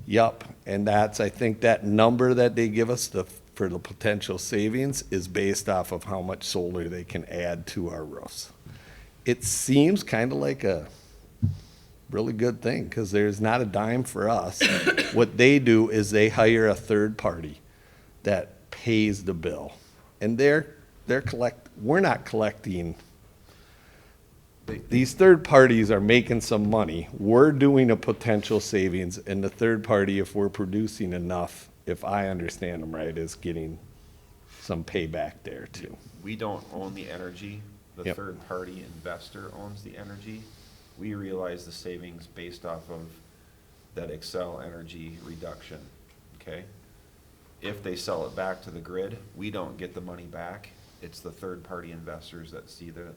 yup. And that's, I think that number that they give us for the potential savings is based off of how much solar they can add to our roofs. It seems kind of like a really good thing because there's not a dime for us. What they do is they hire a third party that pays the bill. And we're not collecting. These third parties are making some money. We're doing a potential savings, and the third party, if we're producing enough, if I understand them right, is getting some payback there too. We don't own the energy. The Yep. third-party investor owns the energy. We realize the savings based off of that Xcel energy reduction, okay? If they sell it back to the grid, we don't get the money back. It's the third-party investors that see the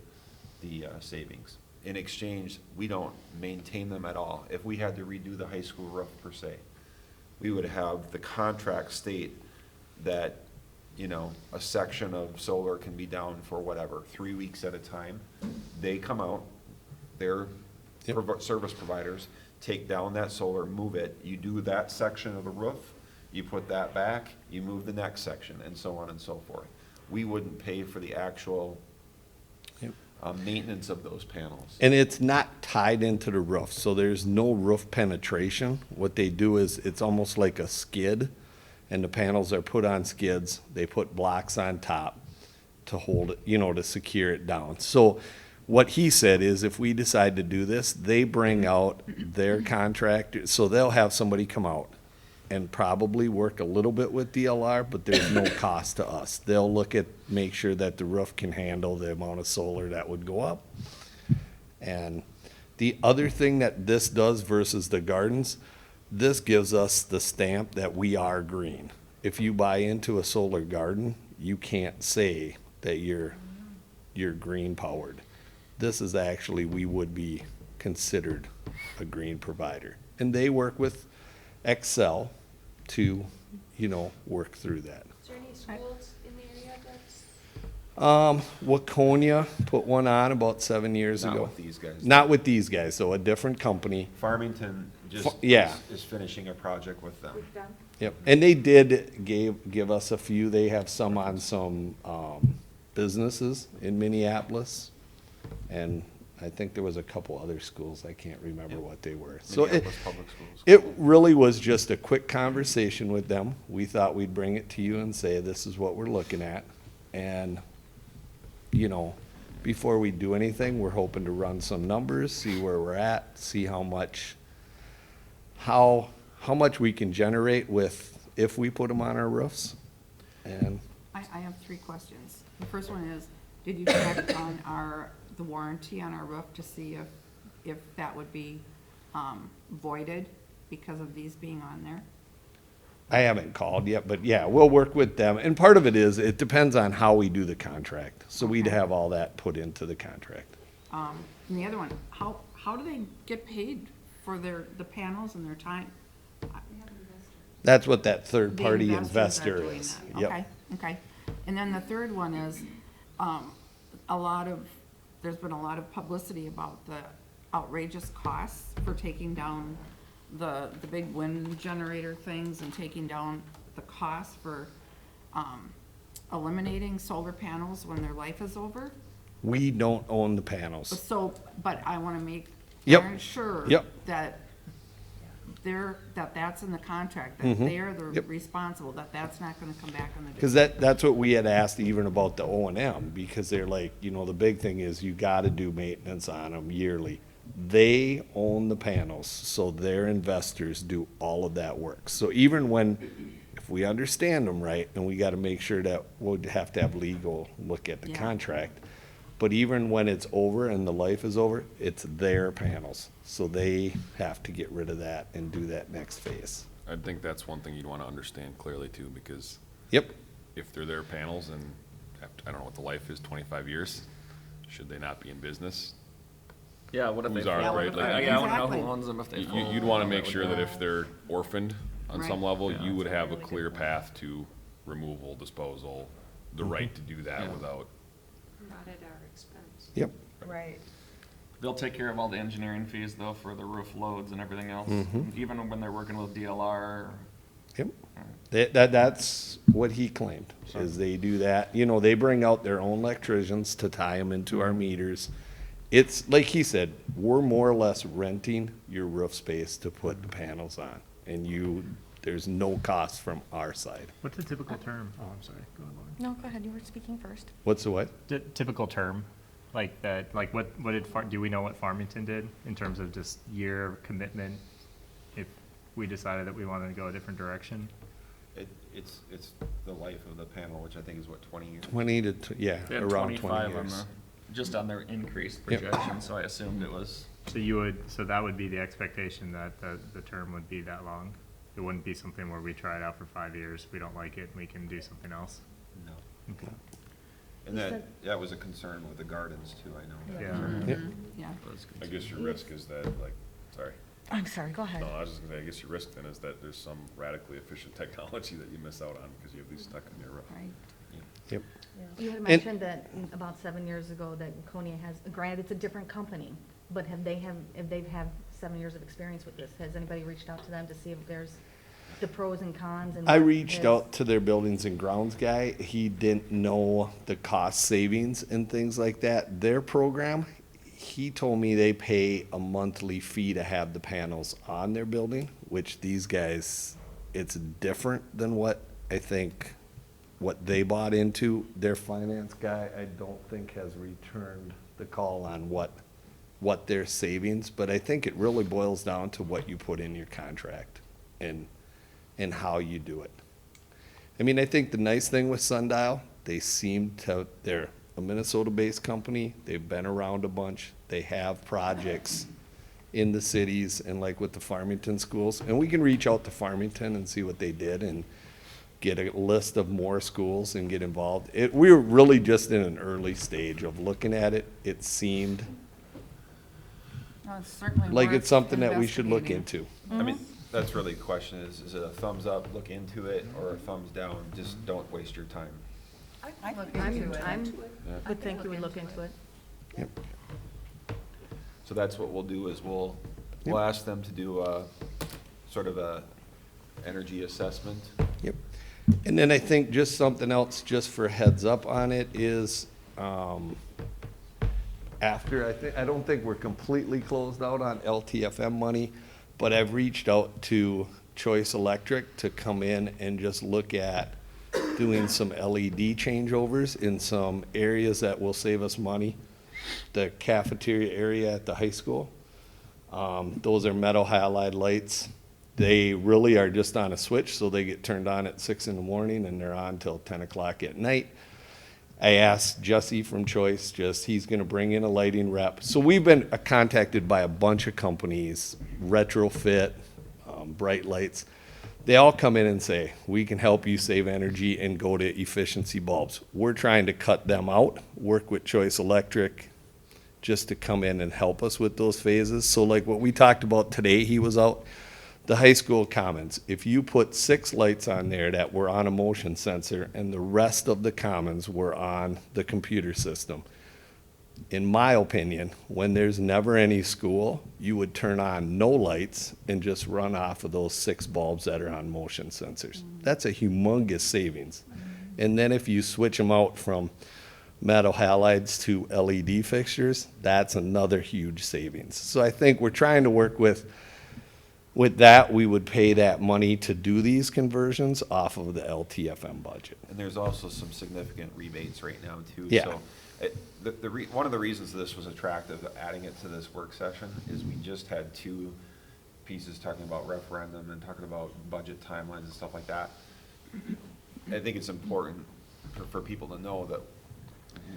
savings. In exchange, we don't maintain them at all. If we had to redo the high school roof per se, we would have the contract state that, a section of solar can be down for whatever, 3 weeks at a time. They come out, their service providers take down that solar, move it, you do that section of the roof, you put that back, you move the next section, and so on and so forth. We wouldn't pay for the actual maintenance of those panels. And it's not tied into the roof, so there's no roof penetration. What they do is it's almost like a skid, and the panels are put on skids. They put blocks on top to hold it, to secure it down. So what he said is if we decide to do this, they bring out their contractor, so they'll have somebody come out and probably work a little bit with DLR, but there's no cost to us. They'll make sure that the roof can handle the amount of solar that would go up. And the other thing that this does versus the gardens, this gives us the stamp that we are green. If you buy into a solar garden, you can't say that you're green powered. This is actually, we would be considered a green provider. And they work with Xcel to, work through that. Is there any schools in the area that's? Waconia put one on about 7 years ago. Not with these guys. Not with these guys, so a different company. Farmington just Yeah. is finishing a project with them. With them? Yep, and they did give us a few. They have some on some businesses in Minneapolis, and I think there was a couple other schools, I can't remember what they were. So it, Minneapolis Public Schools. it really was just a quick conversation with them. We thought we'd bring it to you and say, this is what we're looking at. And, you know, before we do anything, we're hoping to run some numbers, see where we're at, see how much we can generate with, if we put them on our roofs. And I have 3 questions. The first one is, did you check on the warranty on our roof to see if that would be voided because of these being on there? I haven't called yet, but yeah, we'll work with them. And part of it is, it depends on how we do the contract. So we'd Okay. have all that put into the contract. And the other one, how do they get paid for the panels and their time? That's what that The third-party investors are investor doing is. that. Yep. Okay. And then the third one is, there's been a lot of publicity about the outrageous costs for taking down the big wind generator things and taking down the cost for, eliminating solar panels when their life is over. We don't own the panels. So, but I wanna make Yep. darn sure Yep. that that's in the contract, that Mhm. they're the Yep. responsible, that's not gonna come back on the. Because that's what we had asked even about the O&M, because they're like, you know, the big thing is you gotta do maintenance on them yearly. They own the panels, so their investors do all of that work. So even when, if we understand them right, and we gotta make sure that we'll have to have legal look at the Yeah. contract. But even when it's over and the life is over, it's their panels. So they have to get rid of that and do that next phase. I think that's one thing you'd want to understand clearly too, because Yep. if they're their panels and I don't know what the life is, 25 years, should they not be in business? Yeah, what if they Who's ours, fold? right? Like, I wanna know Exactly. who owns them if they You- fold. You'd want to how make that sure would that go. if they're orphaned on some Right. level, Yeah. you would have a clear path to removal, disposal, the right to do that Yeah. without, Not at our expense. Yep. Right. They'll take care of all the engineering fees though for the roof loads and everything else, Mhm. even when they're working with DLR. Yep. That's what he claimed, is they do that. You know, they bring out their own electricians to tie them into our meters. It's, like he said, we're more or less renting your roof space to put the panels on. And there's no cost from our side. What's the typical term? Oh, I'm sorry. Go ahead, Lauren. No, go ahead, you were speaking first. What's the what? Typical term, like that, like what did, do we know what Farmington did in terms of just year commitment? If we decided that we wanted to go a different direction? It's the life of the panel, which I think is what, 20 years? 20 to, yeah, They had around 20 25 on years. just on their increased Yep. projection, so I assumed it was. So that would be the expectation that the term would be that long? It wouldn't be something where we try it out for 5 years, we don't like it, we can do something else? No. Okay. And that was a concern with the gardens too, I know. Yeah. Yep. Yeah. I guess your risk is that, like, sorry. I'm sorry, go ahead. No, I was just gonna say, I guess your risk then is that there's some radically efficient technology that you miss out on because you have these stuck in your roof. Right. Yep. You had mentioned that about 7 years ago that Konya has, granted, it's a different company, but if they've had 7 years of experience with this, has anybody reached out to them to see if there's the pros and cons? And I what reached is- out to their buildings and grounds guy. He didn't know the cost savings and things like that. Their program, he told me they pay a monthly fee to have the panels on their building, which these guys, it's different than what I think, what they bought into. Their finance guy, I don't think has returned the call on what their savings, but I think it really boils down to what you put in your contract and how you do it. I mean, I think the nice thing with Sundial, they're a Minnesota-based company. They've been around a bunch. They have projects in the cities and like with the Farmington schools. And we can reach out to Farmington and see what they did and get a list of more schools and get involved. We were really just in an early stage of looking at it. It seemed Well, it's certainly like worth it's something that we should look investigating. into. I mean, that's really the question is it a thumbs up, look into it, or a thumbs down, just don't waste your time? I would think you would look into it. Yep. So that's what we'll do is we'll Yep. ask them to do a sort of a energy assessment. Yep. And then I think just something else, just for heads up on it, is after. I don't think we're completely closed out on LTFM money, but I've reached out to Choice Electric to come in and just look at doing some LED changeovers in some areas that will save us money. The cafeteria area at the high school. Those are metal halide lights. They really are just on a switch, so they get turned on at 6 in the morning and they're on till 10 o'clock at night. I asked Jesse from Choice, he's gonna bring in a lighting rep. So we've been contacted by a bunch of companies, Retrofit, Bright Lights. They all come in and say, we can help you save energy and go to efficiency bulbs. We're trying to cut them out, work with Choice Electric, just to come in and help us with those phases. So like what we talked about today, he was out, the high school commons. If you put 6 lights on there that were on a motion sensor and the rest of the commons were on the computer system, in my opinion, when there's never any school, you would turn on no lights and just run off of those 6 bulbs that are on motion sensors. That's a humongous savings. And then if you switch them out from metal halides to LED fixtures, that's another huge savings. So I think we're trying to work with that, we would pay that money to do these conversions off of the LTFM budget. And there's also some significant rebates right now too. Yeah. So one of the reasons this was attractive, adding it to this work session, is we just had 2 pieces talking about referendum and talking about budget timelines and stuff like that. I think it's important for people to know that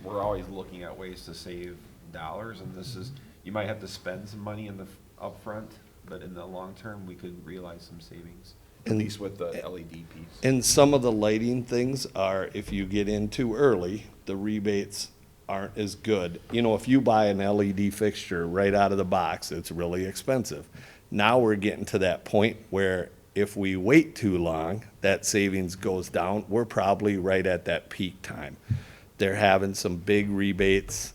we're always looking at ways to save dollars, and this is, you might have to spend some money in the upfront, but in the long term, we could realize some savings, at And- least with the LED piece. And some of the lighting things are, if you get in too early, the rebates aren't as good. You know, if you buy an LED fixture right out of the box, it's really expensive. Now we're getting to that point where if we wait too long, that savings goes down. We're probably right at that peak time. They're having some big rebates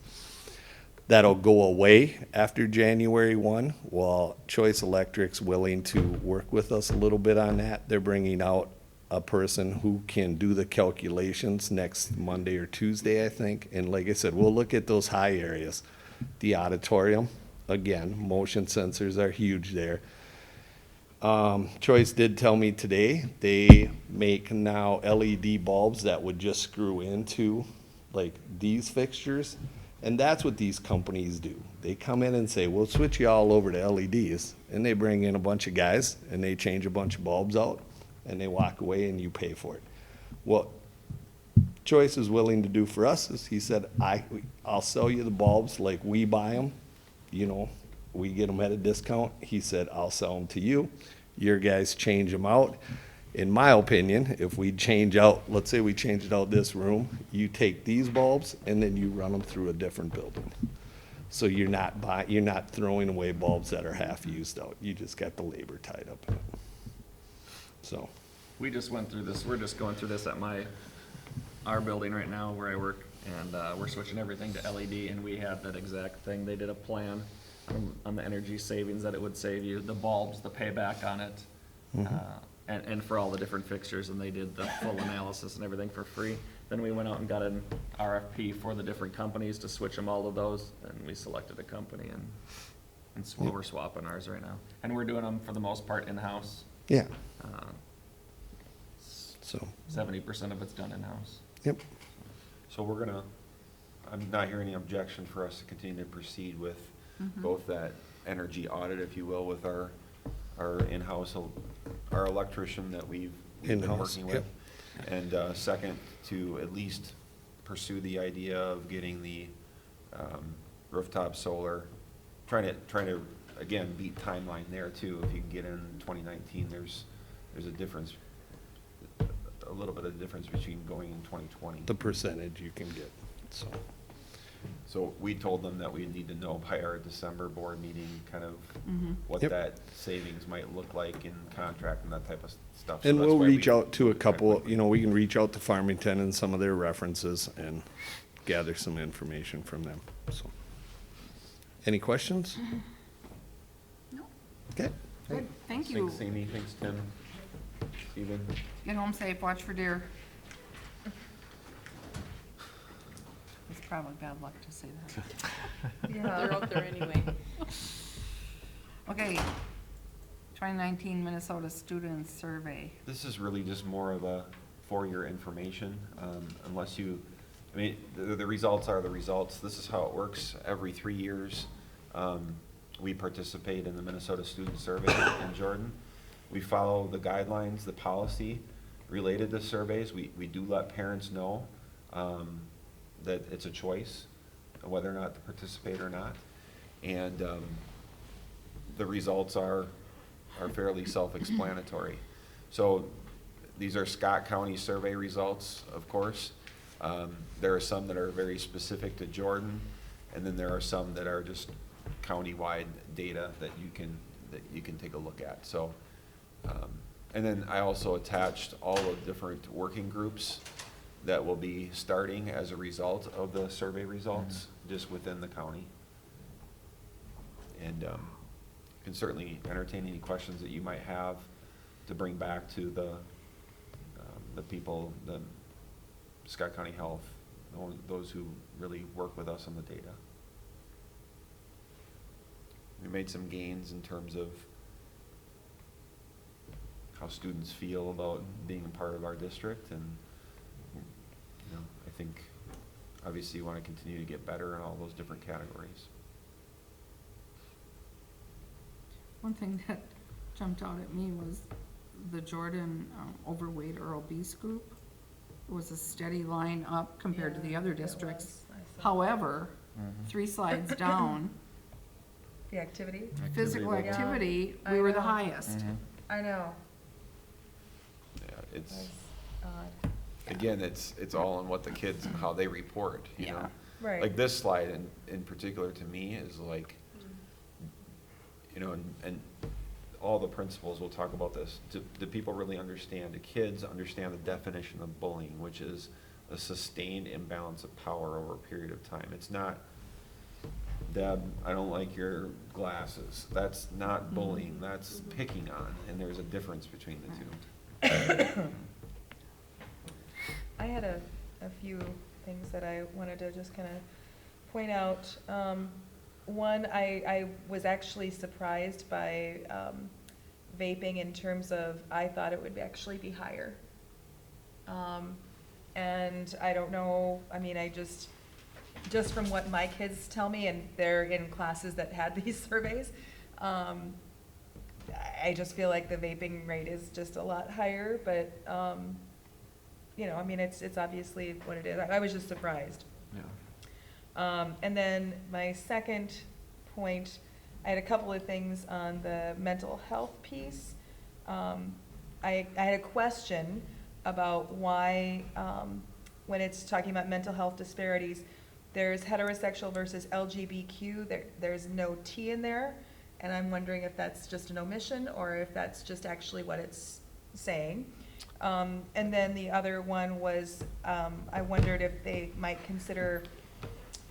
that'll go away after January 1. Well, Choice Electric's willing to work with us a little bit on that. They're bringing out a person who can do the calculations next Monday or Tuesday, I think. And like I said, we'll look at those high areas. The auditorium, again, motion sensors are huge there. Choice did tell me today, they make now LED bulbs that would just screw into like these fixtures. And that's what these companies do. They come in and say, we'll switch you all over to LEDs. And they bring in a bunch of guys and they change a bunch of bulbs out and they walk away and you pay for it. What Choice is willing to do for us is he said, I'll sell you the bulbs like we buy them. You know, we get them at a discount. He said, I'll sell them to you. Your guys change them out. In my opinion, if we change out, let's say we changed out this room, you take these bulbs and then you run them through a different building. So you're not throwing away bulbs that are half used out. You just got the labor tied up in it. So. We just went through this, we're just going through this at our building right now where I work, and we're switching everything to LED, and we had that exact thing. They did a plan on the energy savings that it would save you, the bulbs, the payback on it, and for all the different fixtures, and they did the full analysis and everything for free. Then we went out and got an RFP for the different companies to switch them all of those, and we selected a company, and so we're swapping ours right now. And we're doing them for the most part in-house. Yeah. So. 70% of it's done in-house. Yep. So I'm not hearing any objection for us to continue to proceed with both that energy audit, if you will, with our in-house, our electrician that we've been In-house, working with. And second, to at least pursue the idea of getting the rooftop solar, trying to, again, beat timeline there too. If you can get in 2019, there's a difference, a little bit of difference between going in 2020. The percentage you can get, so. So we told them that we need to know by our December board meeting kind of what Yep. that savings might look like in contract and that type of stuff. So And that's we'll why reach we- out to a couple, we can reach out to Farmington and some of their references and gather some information from them, so. Any questions? No. Okay. Good, thank you. Thanks, Amy. Thanks, Tim. Steven. Get home safe, watch for deer. It's probably bad luck to say that. They're out there anyway. Okay, 2019 Minnesota Student Survey. This is really just more of a for your information, unless you, I mean, the results are the results. This is how it works every 3 years. We participate in the Minnesota Student Survey in Jordan. We follow the guidelines, the policy related to surveys. We do let parents know that it's a choice whether or not to participate or not. And the results are fairly self-explanatory. So these are Scott County survey results, of course. There are some that are very specific to Jordan, and then there are some that are just county-wide data that you can take a look at. So, and then I also attached all of different working groups that will be starting as a result of the survey results, just within the county. And can certainly entertain any questions that you might have to bring back to the people, the Scott County Health, those who really work with us on the data. We made some gains in terms of how students feel about being a part of our district, and you know, I think obviously you want to continue to get better in all those different categories. One thing that jumped out at me was the Jordan overweight or obese group. It was a steady line up compared to the other districts. However, 3 slides down, The activity? physical level. activity, I we were the know. highest. I know. Yeah, it's, That's odd. again, it's all on what the kids, how they report, you know? Right. Like this slide in particular to me is like, you know, and all the principals will talk about this. Do people really understand, do kids understand the definition of bullying, which is a sustained imbalance of power over a period of time? It's not, Deb, I don't like your glasses. That's not bullying, that's picking on, and there's a difference between the two. I had a few things that I wanted to just kind of point out. One, I was actually surprised by vaping in terms of, I thought it would actually be higher. And I don't know, I mean, I just from what my kids tell me, and they're in classes that had these surveys, I just feel like the vaping rate is just a lot higher, but, you know, I mean, it's obviously what it is. I was just surprised. Yeah. And then my second point, I had a couple of things on the mental health piece. I had a question about why, when it's talking about mental health disparities, there's heterosexual versus LGBTQ, there's no T in there, and I'm wondering if that's just an omission or if that's just actually what it's saying. And then the other one was, I wondered if they might consider,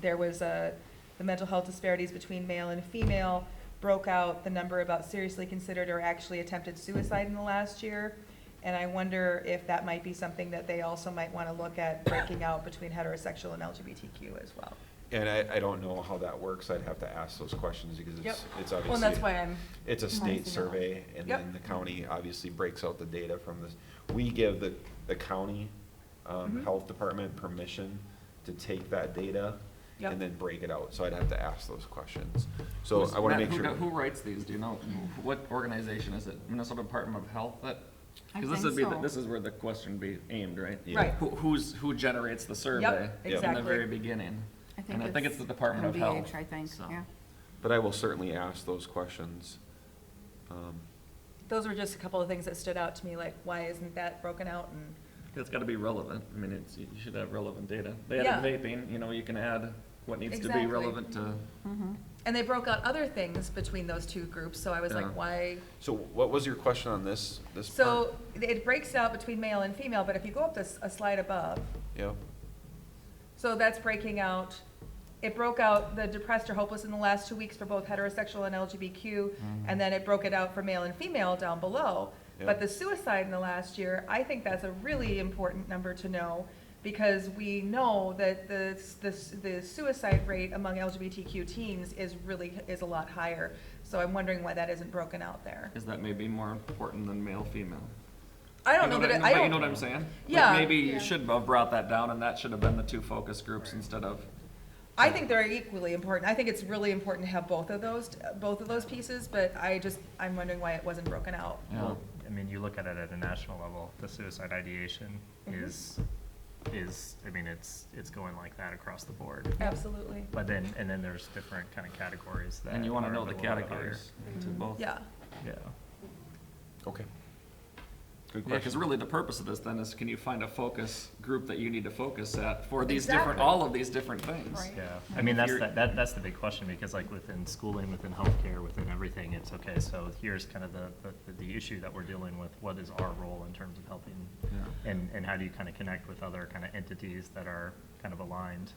there was the mental health disparities between male and female, broke out the number about seriously considered or actually attempted suicide in the last year. And I wonder if that might be something that they also might want to look at, breaking out between heterosexual and LGBTQ as well. And I don't know how that works. I'd have to ask those questions because Yep. it's obviously. Well, and that's why I'm. It's a state wanting to know. survey, and Yep. then the county obviously breaks out the data from this. We give the county Mhm. health department permission to take that data Yep. and then break it out, so I'd have to ask those questions. So I wanna Matt, make sure. Who writes these, do you know? What organization is it? Minnesota Department of Health that? I Because this think would be, so. this is where the question be aimed, right? Yeah. Right. Who generates the survey? In the exactly. very beginning? And I think it's the Department of Health. MVH, I think, so. yeah. But I will certainly ask those questions. Those were just a couple of things that stood out to me, like, why isn't that broken out? And It's gotta be relevant. I mean, you should have relevant data. They added Yeah. vaping, you know, you can add what needs to be Exactly. relevant to. And they broke out other things between those two groups, so I was Yeah. like, why? So what was your question on this part? So it breaks out between male and female, but if you go up a slide above, Yeah, so that's breaking out, it broke out the depressed or hopeless in the last 2 weeks for both heterosexual and LGBTQ, and then it broke it out for male and female down below. Yeah. But the suicide in the last year, I think that's a really important number to know, Because we know that the suicide rate among LGBTQ teens is a lot higher. So I'm wondering why that isn't broken out there. Is that maybe more important than male, female? I don't know You that, what I- I You know don't, what I'm saying? Like, Yeah. maybe you Yeah. should have brought that down, and that should have been the two focus groups instead of, I think they're equally important. I think it's really important to have both of those pieces, but I'm wondering why it wasn't broken out. you know, I mean, you look at it at a national level, the suicide ideation Mhm. is, I mean, it's going like that across the board. Absolutely. But then there's different kind of categories that. and you wanna are know a the little bit higher. categories to both. Yeah. Yeah. Okay. Good Yeah, because question. really the purpose of this then is, can you find a focus group that you need to focus at for these Exactly. different, all of these different things? Right. Yeah, I mean, that's, You're- that's the big question, because like within schooling, within healthcare, within everything, it's okay, so here's kind of the issue that we're dealing with, what is our role in terms of helping? Yeah. And how do you kind of connect with other kind of entities that are kind of aligned?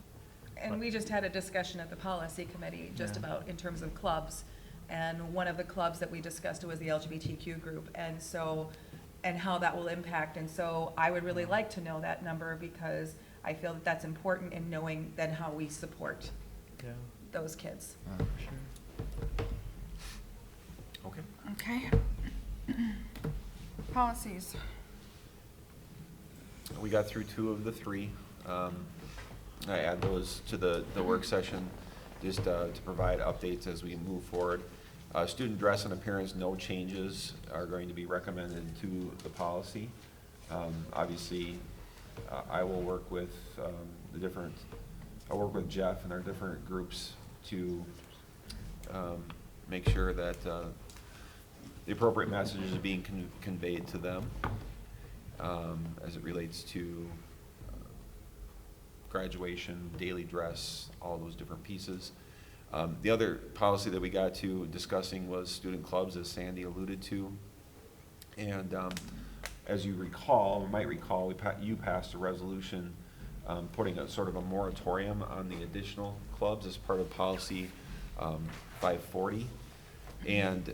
And we just had a discussion at the policy committee just Yeah. about in terms of clubs. And one of the clubs that we discussed was the LGBTQ group, and so, and how that will impact. And so I would really like to know that number, because I feel that that's important in knowing then how we support Yeah. those kids. Okay. Okay. Policies. We got through 2 of the 3. I add those to the work session just to provide updates as we move forward. Student dress and appearance, no changes are going to be recommended to the policy. Obviously, I will work with I'll work with Jeff and our different groups to make sure that the appropriate message is being conveyed to them as it relates to graduation, daily dress, all those different pieces. The other policy that we got to discussing was student clubs, as Sandy alluded to. And as you recall, or might recall, you passed a resolution putting a sort of a moratorium on the additional clubs as part of policy 540. And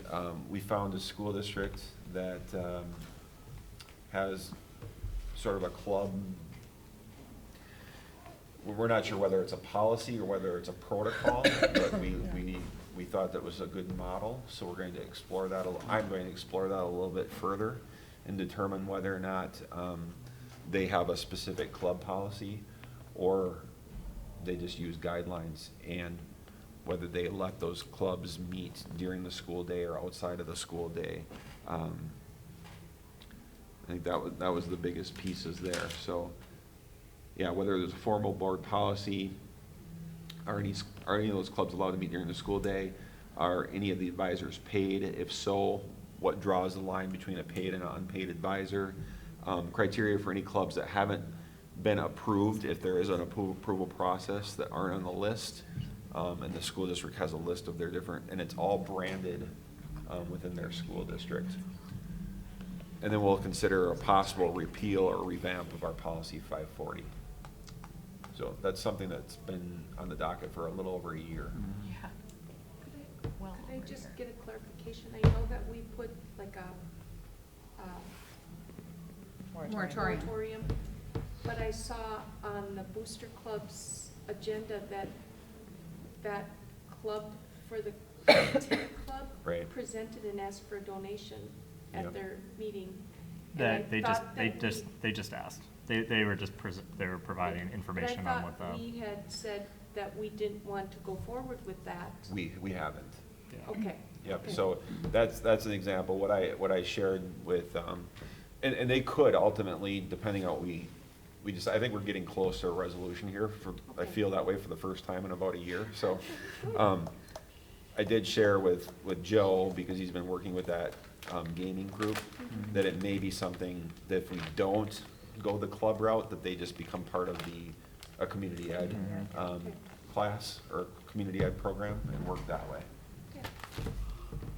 we found a school district that has sort of a club. We're not sure whether it's a policy or whether it's a protocol, but we thought that was a good model, so we're going to explore that. I'm going to explore that a little bit further and determine whether or not they have a specific club policy or they just use guidelines, and whether they let those clubs meet during the school day or outside of the school day. I think that was the biggest pieces there. So, yeah, whether there's a formal board policy, are any of those clubs allowed to meet during the school day? Are any of the advisors paid? If so, what draws the line between a paid and an unpaid advisor? Criteria for any clubs that haven't been approved, if there is an approval process, that aren't on the list. And the school district has a list of their different, and it's all branded within their school district. And then we'll consider a possible repeal or revamp of our policy 540. So that's something that's been on the docket for a little over a year. Yeah. Well, Could I over just here. get a clarification? I know that we put like a Moratorium. moratorium, but I saw on the Booster Club's agenda that club for the tent club Right. presented and asked for a donation Yep. at their meeting. And I That, they thought that just asked. They were just, they were providing information on what But I thought the, we had said that we didn't want to go forward with that. We haven't. Okay. Yep, so that's an example, what I shared with, and they could ultimately, depending on what I think we're getting close to a resolution here, I feel that way for the first time in about a year, so. I did share with Joe, because he's been working with that gaming group, that it may be something that if we don't go the club route, that they just become part of a community ed class or community ed program and work that way. Yeah.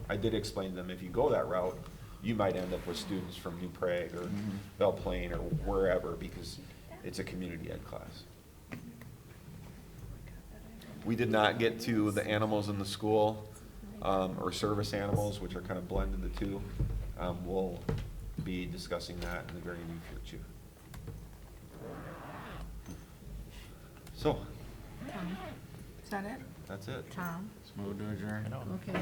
I did explain to them, if you go that route, you might end up with students from New Prague or Belle Plaine or wherever, because it's a community ed class. We did not get to the animals in the school, or service animals, which are kind of blended the two. We'll be discussing that in the very near future. So, Tom, is that it? that's it. Tom? Move to adjourn. Okay.